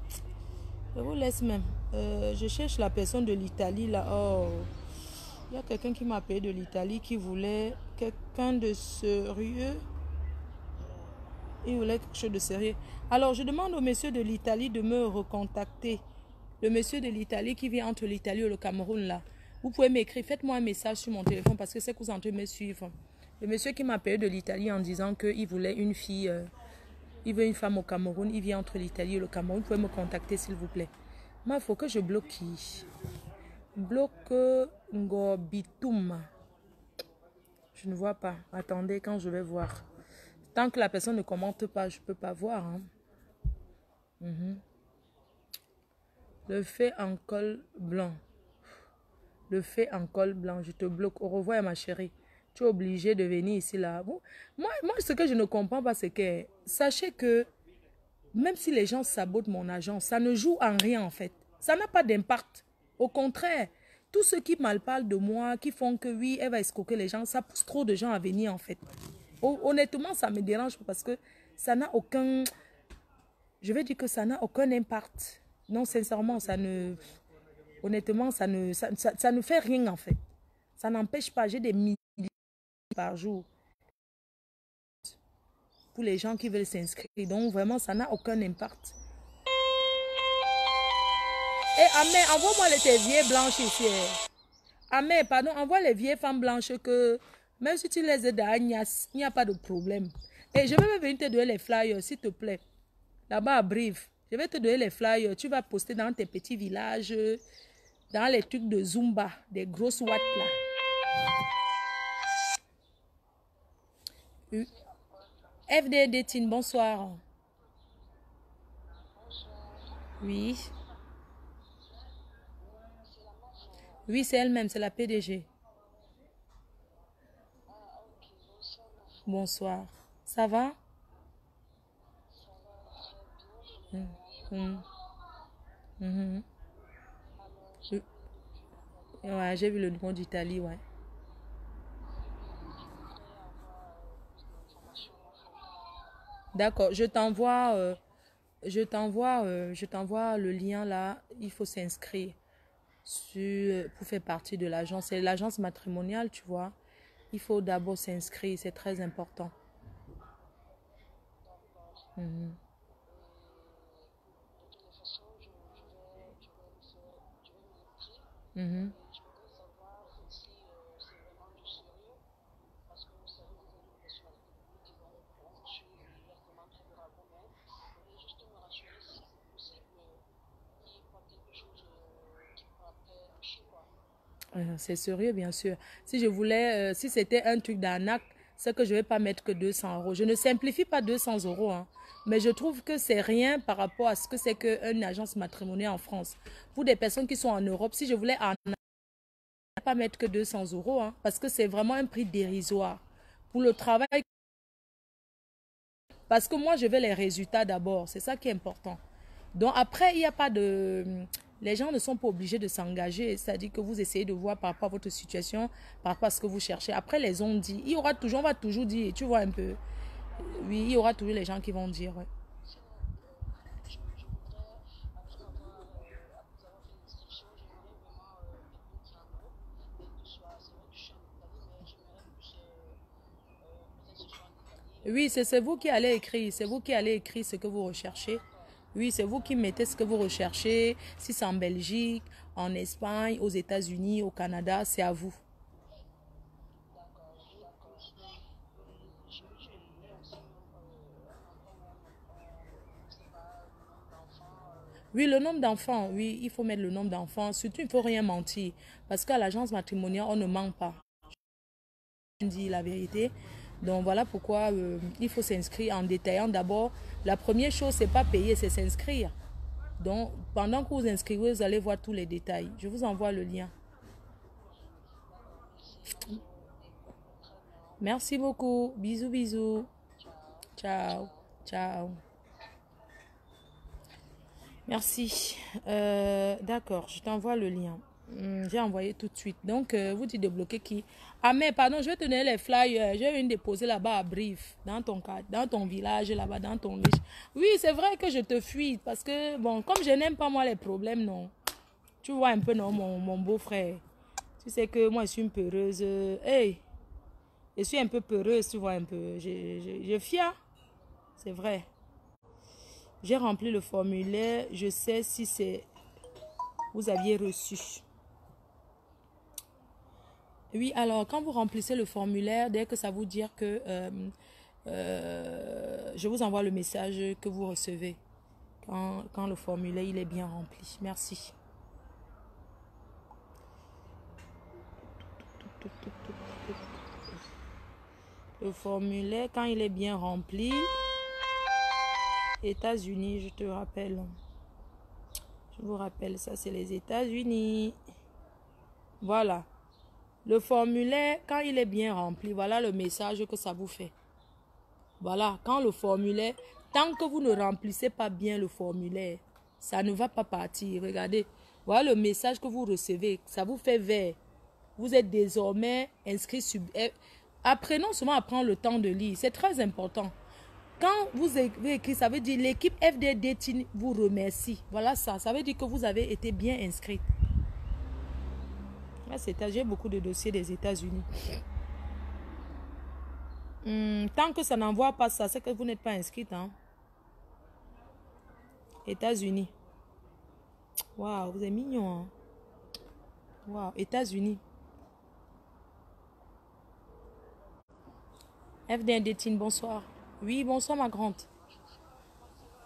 Je vous laisse même. Je cherche la personne de l'Italie là. Oh, il y a quelqu'un qui m'a appelé de l'Italie qui voulait quelqu'un de sérieux. Il voulait quelque chose de sérieux. Alors, je demande au monsieur de l'Italie de me recontacter. Le monsieur de l'Italie qui vient entre l'Italie et le Cameroun, là. Vous pouvez m'écrire, faites-moi un message sur mon téléphone parce que c'est que vous êtes en train de me suivre. Le monsieur qui m'a appelé de l'Italie en disant qu'il voulait une fille, il veut une femme au Cameroun, il vient entre l'Italie et le Cameroun. Vous pouvez me contacter, s'il vous plaît. Moi, il faut que je bloque qui? Bloque Ngobitum. Je ne vois pas. Attendez, quand je vais voir. Tant que la personne ne commente pas, je ne peux pas voir. Hein. Le fait en col blanc. Le fait en col blanc. Je te bloque. Au revoir, ma chérie. Tu es obligé de venir ici, là. Bon, moi, ce que je ne comprends pas, c'est que... Sachez que même si les gens sabotent mon agence, ça ne joue en rien, en fait. Ça n'a pas d'impact. Au contraire, tous ceux qui mal parlent de moi, qui font que oui, elle va escroquer les gens, ça pousse trop de gens à venir, en fait. Honnêtement, ça me dérange parce que ça n'a aucun... Je vais dire que ça n'a aucun impact. Non, sincèrement, ça ne... Honnêtement, ça ne fait rien en fait. Ça n'empêche pas. J'ai des milliers par jour pour les gens qui veulent s'inscrire. Donc vraiment, ça n'a aucun impact. Et Amé, envoie-moi tes vieilles blanches ici. Amé, pardon, envoie les vieilles femmes blanches que même si tu les aides à Agnès, il n'y a pas de problème. Et je vais même venir te donner les flyers, s'il te plaît. Là-bas à Brive. Je vais te donner les flyers. Tu vas poster dans tes petits villages, dans les trucs de Zumba, des grosses watts là. FDD Tine, bonsoir. Oui. Oui, c'est elle-même, c'est la PDG. Bonsoir. Ça va? Mhm. Mhm. Ouais, j'ai vu le numéro d'Italie, ouais. D'accord, je t'envoie le lien là. Il faut s'inscrire pour faire partie de l'agence. C'est l'agence matrimoniale, tu vois. Il faut d'abord s'inscrire, c'est très important. Mhm. Mhm. C'est sérieux, bien sûr. Si je voulais, si c'était un truc d'arnaque, c'est que je ne vais pas mettre que 200 euros. Je ne simplifie pas 200 euros, hein, mais je trouve que c'est rien par rapport à ce que c'est qu'une agence matrimoniale en France. Pour des personnes qui sont en Europe, si je voulais arnaquer, je ne vais pas mettre que 200 euros, hein, parce que c'est vraiment un prix dérisoire. Pour le travail, parce que moi, je veux les résultats d'abord. C'est ça qui est important. Donc après, il n'y a pas de... Les gens ne sont pas obligés de s'engager. C'est-à-dire que vous essayez de voir par rapport à votre situation, par rapport à ce que vous cherchez. Après, les ont dit. Il y aura toujours, on va toujours dire, tu vois un peu. Oui, il y aura toujours les gens qui vont dire. Ouais. Oui, c'est vous qui allez écrire. C'est vous qui allez écrire ce que vous recherchez. Oui, c'est vous qui mettez ce que vous recherchez. Si c'est en Belgique, en Espagne, aux États-Unis, au Canada, c'est à vous. Oui, le nombre d'enfants, oui, il faut mettre le nombre d'enfants. Surtout, il ne faut rien mentir. Parce qu'à l'agence matrimoniale, on ne ment pas. On dit la vérité. Donc voilà pourquoi il faut s'inscrire en détaillant. D'abord, la première chose, c'est pas payer, c'est s'inscrire. Donc, pendant que vous inscrivez, vous allez voir tous les détails. Je vous envoie le lien. Merci beaucoup. Bisous, bisous. Ciao. Ciao. Merci. D'accord, je t'envoie le lien. J'ai envoyé tout de suite. Donc, vous dites de bloquer qui? Ah, mais pardon, je vais te donner les flyers. J'ai une déposer là-bas à Brive, dans ton cadre, dans ton village, là-bas, dans ton riche. Oui, c'est vrai que je te fuis parce que, bon, comme je n'aime pas moi les problèmes, non. Tu vois un peu, non, mon beau-frère. Tu sais que moi, je suis une peureuse. Hey, je suis un peu peureuse, tu vois un peu. Je fier. C'est vrai. J'ai rempli le formulaire. Je sais si c'est vous aviez reçu. Oui, alors quand vous remplissez le formulaire, dès que ça vous dit que je vous envoie le message que vous recevez quand le formulaire il est bien rempli. Merci. Le formulaire, quand il est bien rempli, États-Unis, je te rappelle. Je vous rappelle, ça c'est les États-Unis. Voilà. Le formulaire, quand il est bien rempli, voilà le message que ça vous fait. Voilà, quand le formulaire, tant que vous ne remplissez pas bien le formulaire, ça ne va pas partir. Regardez, voilà le message que vous recevez, ça vous fait vert. Vous êtes désormais inscrit sur... Apprenons seulement à prendre le temps de lire, c'est très important. Quand vous avez écrit, ça veut dire l'équipe FDD vous remercie. Voilà ça, ça veut dire que vous avez été bien inscrit. J'ai beaucoup de dossiers des États-Unis. Tant que ça n'envoie pas ça, c'est que vous n'êtes pas inscrite. Hein? États-Unis. Waouh, vous êtes mignon. Hein? Waouh, États-Unis. FD Détine, bonsoir. Oui, bonsoir ma grande.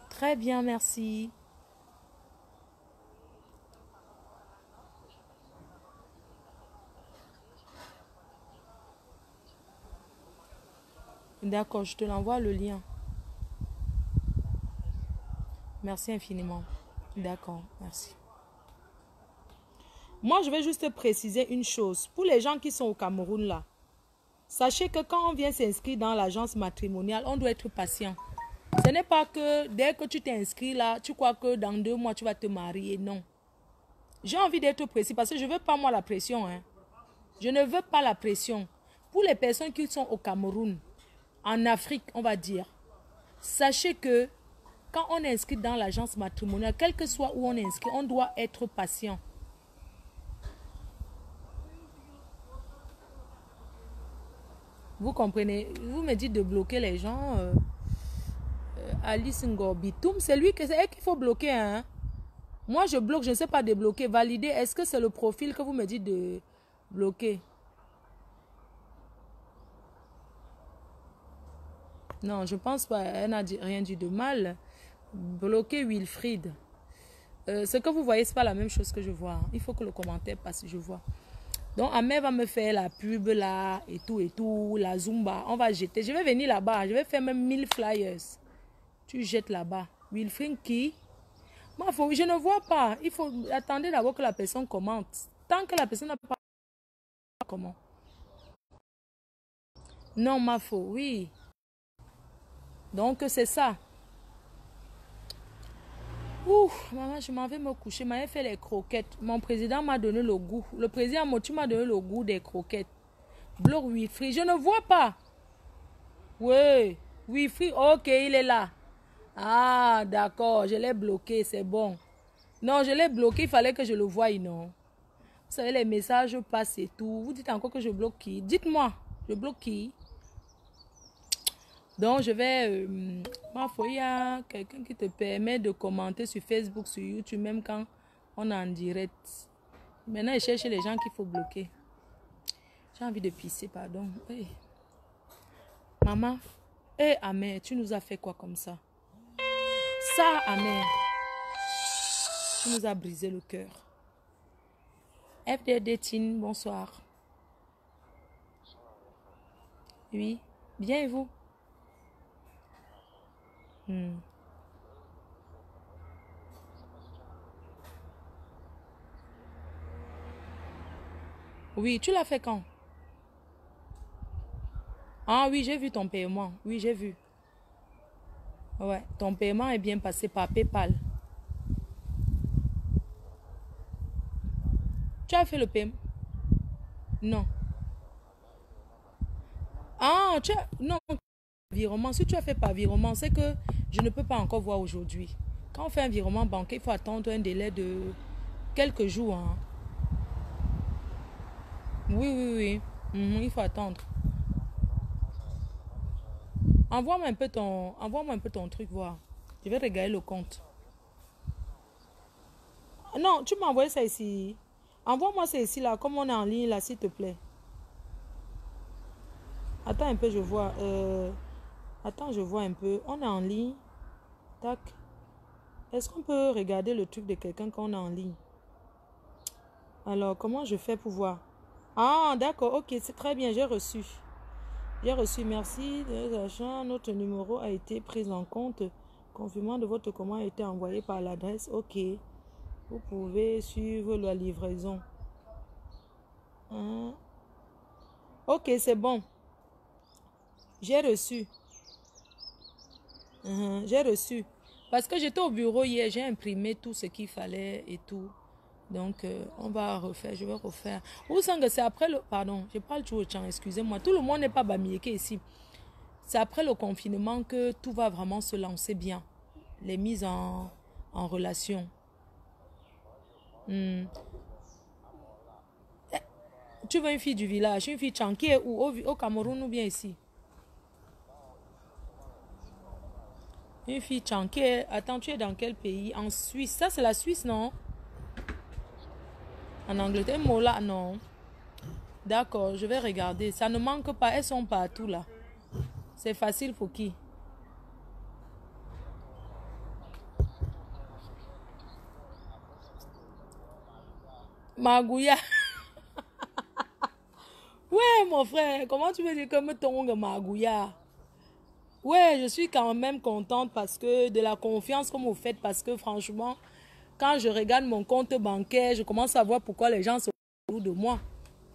Très bien, merci. D'accord, je te l'envoie le lien. Merci infiniment. D'accord, merci. Moi, je vais juste préciser une chose. Pour les gens qui sont au Cameroun là, sachez que quand on vient s'inscrire dans l'agence matrimoniale, on doit être patient. Ce n'est pas que dès que tu t'inscris là, tu crois que dans 2 mois, tu vas te marier. Non. J'ai envie d'être précis parce que je ne veux pas moi la pression. Hein. Je ne veux pas la pression. Pour les personnes qui sont au Cameroun, en Afrique, on va dire, sachez que quand on est inscrit dans l'agence matrimoniale, quel que soit où on est inscrit, on doit être patient. Vous comprenez? Vous me dites de bloquer les gens. Alice Ngorbitoum, c'est lui c'est elle qu'il faut bloquer. Hein? Moi, je bloque, je ne sais pas débloquer. Valider, est-ce que c'est le profil que vous me dites de bloquer? Non, je pense pas. Elle n'a rien dit de mal. Bloquer Wilfried. Ce que vous voyez, ce n'est pas la même chose que je vois. Il faut que le commentaire passe, je vois. Donc, Amé va me faire la pub là, et tout, la Zumba. On va jeter. Je vais venir là-bas. Je vais faire même 1000 flyers. Tu jettes là-bas. Wilfried qui? Je ne vois pas. Il faut attendre d'abord que la personne commente. Tant que la personne n'a pas... Comment? Non, oui. Donc, c'est ça. Ouf, maman, je m'en vais me coucher. M'avait fait les croquettes. Mon président m'a donné le goût. Le président Motu m'a donné le goût des croquettes. Bloc Wilfried. Je ne vois pas. Oui. Wilfried. Ok, il est là. Ah, d'accord. Je l'ai bloqué. C'est bon. Non, je l'ai bloqué. Il fallait que je le voie, non. Vous savez, les messages passent et tout. Vous dites encore que je bloque qui? Dites-moi. Je bloque qui? Donc, je vais... il y a quelqu'un qui te permet de commenter sur Facebook, sur YouTube, même quand on est en direct. Maintenant, je cherche les gens qu'il faut bloquer. J'ai envie de pisser, pardon. Hey. Maman, Amé, tu nous as fait quoi comme ça? Ça, Amé, tu nous as brisé le cœur. FDD Tin, bonsoir. Oui, bien et vous? Oui, tu l'as fait quand? Ah oui, j'ai vu ton paiement. Oui, j'ai vu. Ouais, ton paiement est bien passé par PayPal. Tu as fait le paiement? Non. Ah, non, virement. Si tu as fait par virement, c'est que je ne peux pas encore voir aujourd'hui. Quand on fait un virement bancaire, il faut attendre un délai de quelques jours. Hein. Oui. Il faut attendre. Envoie-moi un peu ton truc, voir. Je vais regarder le compte. Non, tu m'as envoyé ça ici. Envoie-moi ça ici, là, comme on est en ligne, là, s'il te plaît. Attends un peu, je vois. Attends, je vois un peu. On est en ligne. Tac. Est-ce qu'on peut regarder le truc de quelqu'un quand on est en ligne? Alors, comment je fais pour voir? Ah, d'accord. Ok, c'est très bien. J'ai reçu. J'ai reçu. Merci. Notre numéro a été pris en compte. Confirmant de votre commande a été envoyé par l'adresse. Ok. Vous pouvez suivre la livraison. Hein? Ok, c'est bon. J'ai reçu. J'ai reçu. Parce que j'étais au bureau hier, j'ai imprimé tout ce qu'il fallait et tout. Donc, on va refaire, je vais refaire. Vous sentez que c'est après le... Pardon, je parle tout le temps, excusez-moi. Tout le monde n'est pas bamiéké ici. C'est après le confinement que tout va vraiment se lancer bien. Les mises en relation. Tu veux une fille du village, une fille chanquier ou au Cameroun ou bien ici? Une fille chanquier. Attends, tu es dans quel pays? En Suisse. Ça, c'est la Suisse, non? En Angleterre, Mola, non. D'accord, je vais regarder. Ça ne manque pas. Elles sont partout, là. C'est facile pour qui? Magouya. Ouais, mon frère. Comment tu veux dire que me tongue Magouya? Ouais, je suis quand même contente parce que de la confiance que vous faites. Parce que franchement, quand je regarde mon compte bancaire, je commence à voir pourquoi les gens se foutent de moi.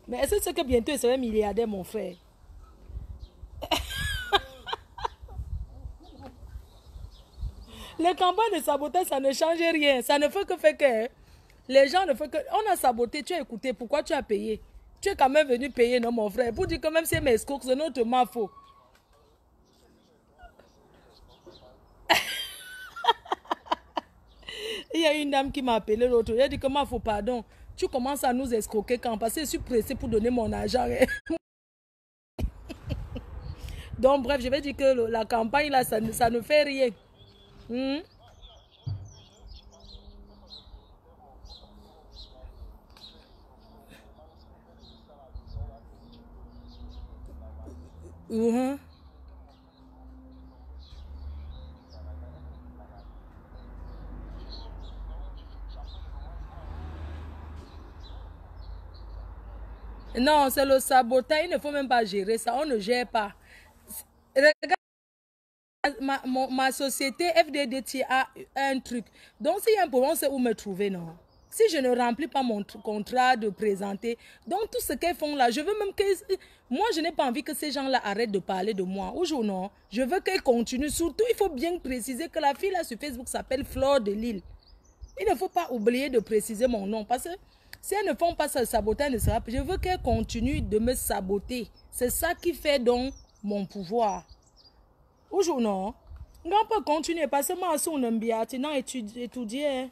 Mais est-ce que c'est que bientôt il serait milliardaire, mon frère? Les campagnes de sabotage, ça ne change rien. Ça ne fait que les gens ne font que... On a saboté, tu as écouté, pourquoi tu as payé? Tu es quand même venu payer, non, mon frère? Pour dire que même si mes escrocs, c'est notre faux. Il y a une dame qui m'a appelé l'autre. Elle a dit que ma faux, pardon. Tu commences à nous escroquer quand? Parce que je suis pressée pour donner mon argent. Donc, bref, je vais dire que la campagne, là, ça ne fait rien. Hmm? Mhm. Non, c'est le sabotage. Il ne faut même pas gérer ça. On ne gère pas. Regarde, ma société FDD a un truc. Donc, s'il y a un problème, c'est où me trouver, non? Si je ne remplis pas mon contrat de présenter, donc tout ce qu'elles font là, je veux même que... Moi, je n'ai pas envie que ces gens-là arrêtent de parler de moi. Ou non, je veux qu'elles continuent. Surtout, il faut bien préciser que la fille là sur Facebook s'appelle Flore de Lille. Il ne faut pas oublier de préciser mon nom. Parce que si elles ne font pas ça, sabotage ne sera pas. Je veux qu'elles continuent de me saboter. C'est ça qui fait donc mon pouvoir. Ou non? On peut continuer parce que moi, si on aime bien, étudier.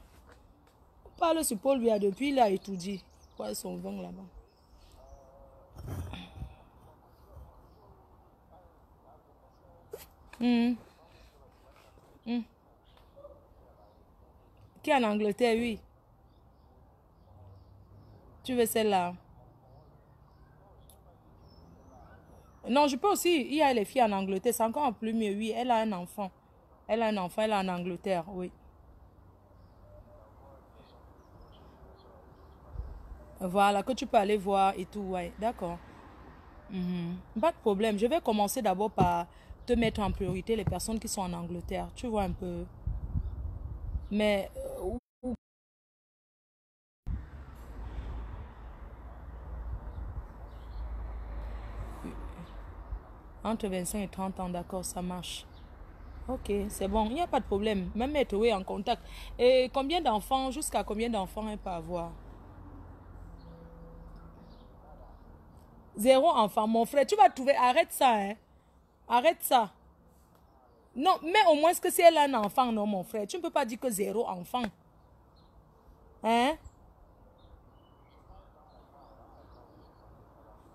On parle sur Paul Biya depuis, il a étudié. Quoi, son vent là-bas. Hum, hum. Qui est en Angleterre, oui. Tu veux celle-là? Non, je peux aussi. Il y a les filles en Angleterre. C'est encore plus mieux. Oui, elle a un enfant. Elle a un enfant. Elle est en Angleterre. Oui. Voilà, que tu peux aller voir et tout. Ouais, d'accord. Mhm. Pas de problème. Je vais commencer d'abord par te mettre en priorité les personnes qui sont en Angleterre. Tu vois un peu. Mais entre 25 et 30 ans, d'accord, ça marche. Ok, c'est bon, il n'y a pas de problème. Même être oui, en contact. Et combien d'enfants, jusqu'à combien d'enfants elle peut avoir? Zéro enfant, mon frère. Tu vas trouver, arrête ça, hein. Arrête ça. Non, mais au moins que si elle a un enfant, non, mon frère. Tu ne peux pas dire que zéro enfant. Hein?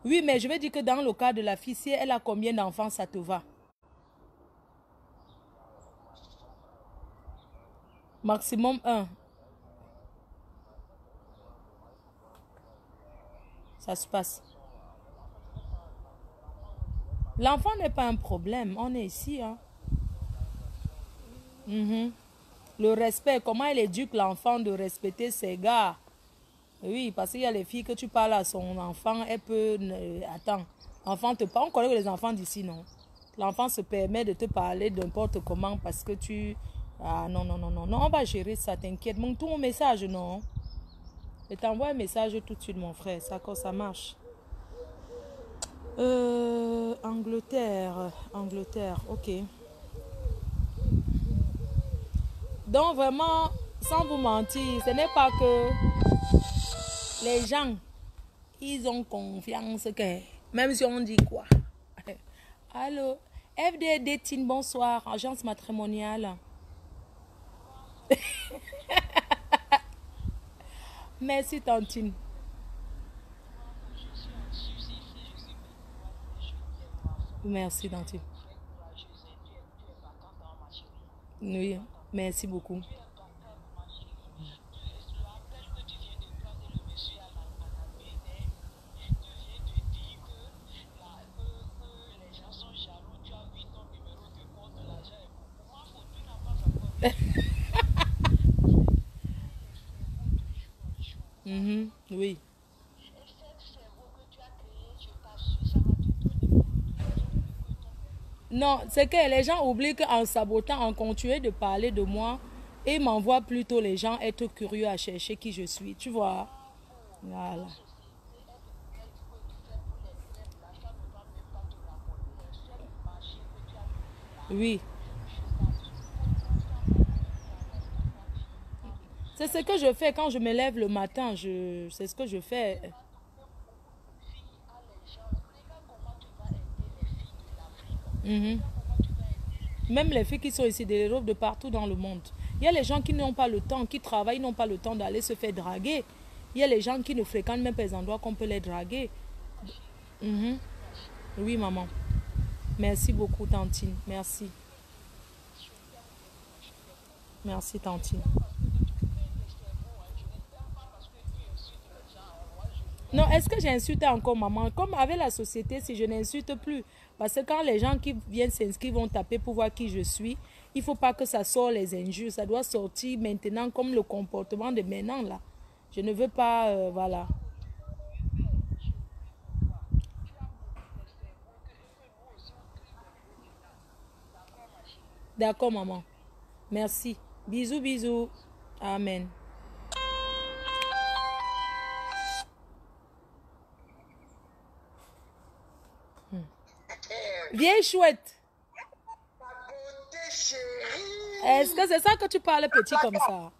Oui, mais je veux dire que dans le cas de la fille, si elle a combien d'enfants, ça te va? Maximum un. Ça se passe. L'enfant n'est pas un problème. On est ici, hein. Mhm. Le respect, comment elle éduque l'enfant de respecter ses gars. Oui, parce qu'il y a les filles que tu parles à son enfant, elle peut... Attends, l'enfant te parle. On connaît les enfants d'ici, non? L'enfant se permet de te parler n'importe comment parce que tu... Ah non, non, non, non, non, on va gérer ça, t'inquiète. Montre tout mon message, non? Je t'envoie un message tout de suite, mon frère, ça, quand ça marche. Angleterre, Angleterre, ok. Donc vraiment, sans vous mentir, ce n'est pas que les gens, ils ont confiance que, même si on dit quoi. Allô, FDD Tine, bonsoir, agence matrimoniale. Merci Tantine. Merci Tantine. Oui, merci beaucoup. Mhm, oui. Non, c'est que les gens oublient qu'en sabotant, en continuant de parler de moi, ils m'envoient plutôt les gens être curieux à chercher qui je suis. Tu vois? Voilà. Oui. C'est ce que je fais quand je me lève le matin. C'est ce que je fais. Mhm. Même les filles qui sont ici, des robes de partout dans le monde. Il y a les gens qui n'ont pas le temps, qui travaillent, n'ont pas le temps d'aller se faire draguer. Il y a les gens qui ne fréquentent même pas les endroits qu'on peut les draguer. Mhm. Oui, maman. Merci beaucoup, Tantine. Merci. Merci, Tantine. Non, est-ce que j'ai insulté encore maman? Comme avec la société, si je n'insulte plus. Parce que quand les gens qui viennent s'inscrire vont taper pour voir qui je suis, il ne faut pas que ça sorte les injures. Ça doit sortir maintenant comme le comportement de maintenant là. Je ne veux pas, voilà. D'accord, maman. Merci. Bisous, bisous. Amen. Vieille chouette. Est-ce que c'est ça que tu parles petit comme ça?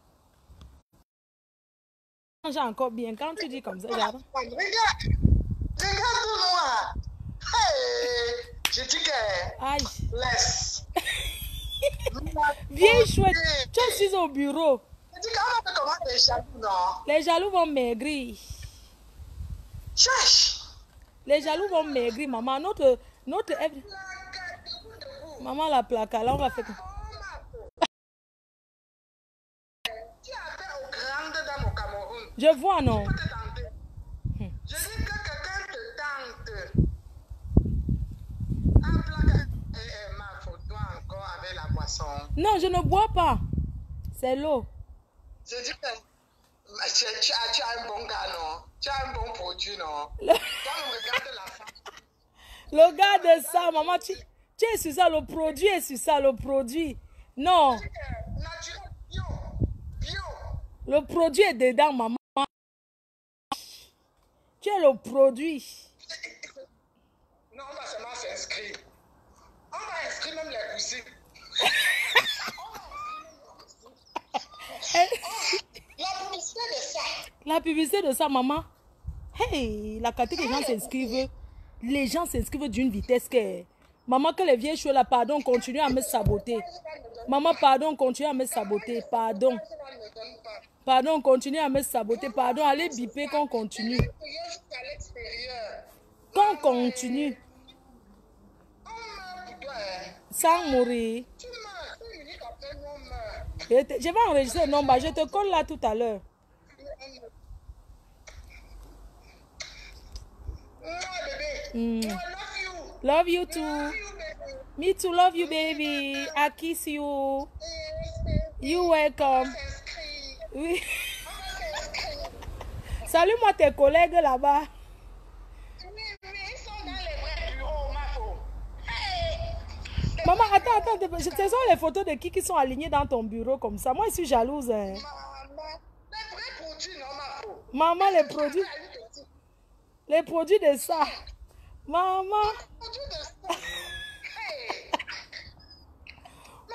J'ai encore bien quand tu dis comme ça. Regarde, regarde-moi. Hey, je dis que Aïe. laisse. Vieille chouette, je suis au bureau. Je dis qu'on va comment les jaloux, non? Les jaloux vont maigrir. Cherche. Les jaloux vont maigrir, maman. Notre... Maman, la plaque, là, on va faire... Tu as fait au grand dans au Cameroun. Je vois, non? Je peux te tenter. Je dis que quelqu'un te tente. Un plaque ma photo encore avec la boisson. Non, je ne bois pas. C'est l'eau. Je dis que tu as un bon gars, non? Tu as un bon produit, non? Le, Quand on regarde la femme. le gars de ça, maman, tu es sur ça, le produit est sur ça, le produit. Non, Naturel, bio, bio. le produit est dedans, maman. Tu es le produit. Non, on va seulement s'inscrire. On va inscrire même les cousines. La publicité de ça. La publicité de ça, maman. Hey, la qualité des gens s'inscrivent. Les gens s'inscrivent d'une vitesse que... Maman, que les vieilles choses là, pardon, continuent à me saboter. Maman, pardon, continue à me saboter. Pardon. Pardon, continue à me saboter. Pardon, allez biper qu'on continue. Qu'on continue. Sans mourir. Je vais enregistrer le nombre. Je te colle là tout à l'heure. Love you too. Me too, love you, baby. I kiss you. You welcome. Oui. Salut-moi tes collègues là-bas. Maman, attends. Ce sont les photos de qui sont alignées dans ton bureau comme ça. Moi, je suis jalouse. Hein. Maman, les produits de ça. Maman.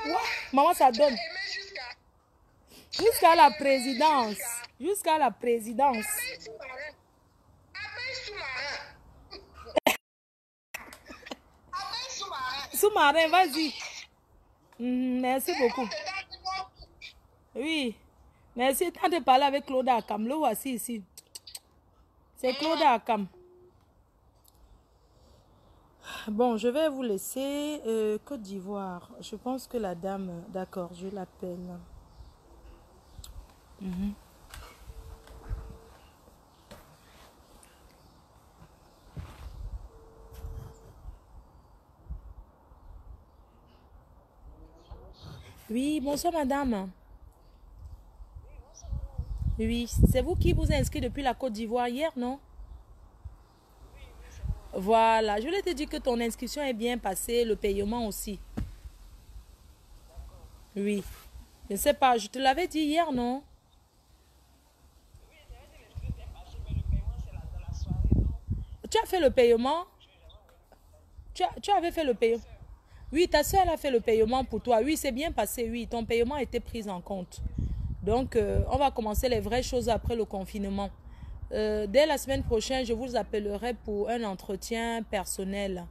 Ouais. Maman, ça donne. Jusqu'à la présidence. Jusqu'à la présidence. Sous-marin, vas-y. Merci beaucoup. Oui. Merci. Tant de parler avec Claude Akam. Le voici ici. C'est Claude Akam. Bon, je vais vous laisser. Côte d'Ivoire. Je pense que la dame... D'accord, je l'appelle. Oui, bonsoir madame. Oui, c'est vous qui vous inscrit depuis la Côte d'Ivoire hier, non? Voilà, je voulais te dire que ton inscription est bien passée, le paiement aussi. Oui, je ne sais pas, je te l'avais dit hier, non? Tu as fait le paiement? Tu avais fait le paiement? Oui, ta soeur a fait le paiement pour toi. Oui, c'est bien passé, oui, ton paiement a été pris en compte. Donc, on va commencer les vraies choses après le confinement. Dès la semaine prochaine, je vous appellerai pour un entretien personnel,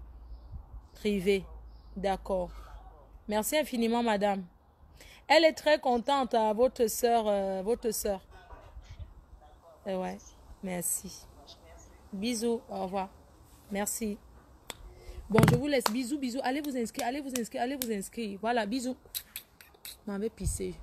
privé. D'accord. Merci infiniment, madame. Elle est très contente, hein, votre soeur. Ouais, merci. Bisous, au revoir. Merci. Bon, je vous laisse. Bisous, bisous. Allez vous inscrire, allez vous inscrire, allez vous inscrire. Voilà, bisous. Je m'en vais pisser.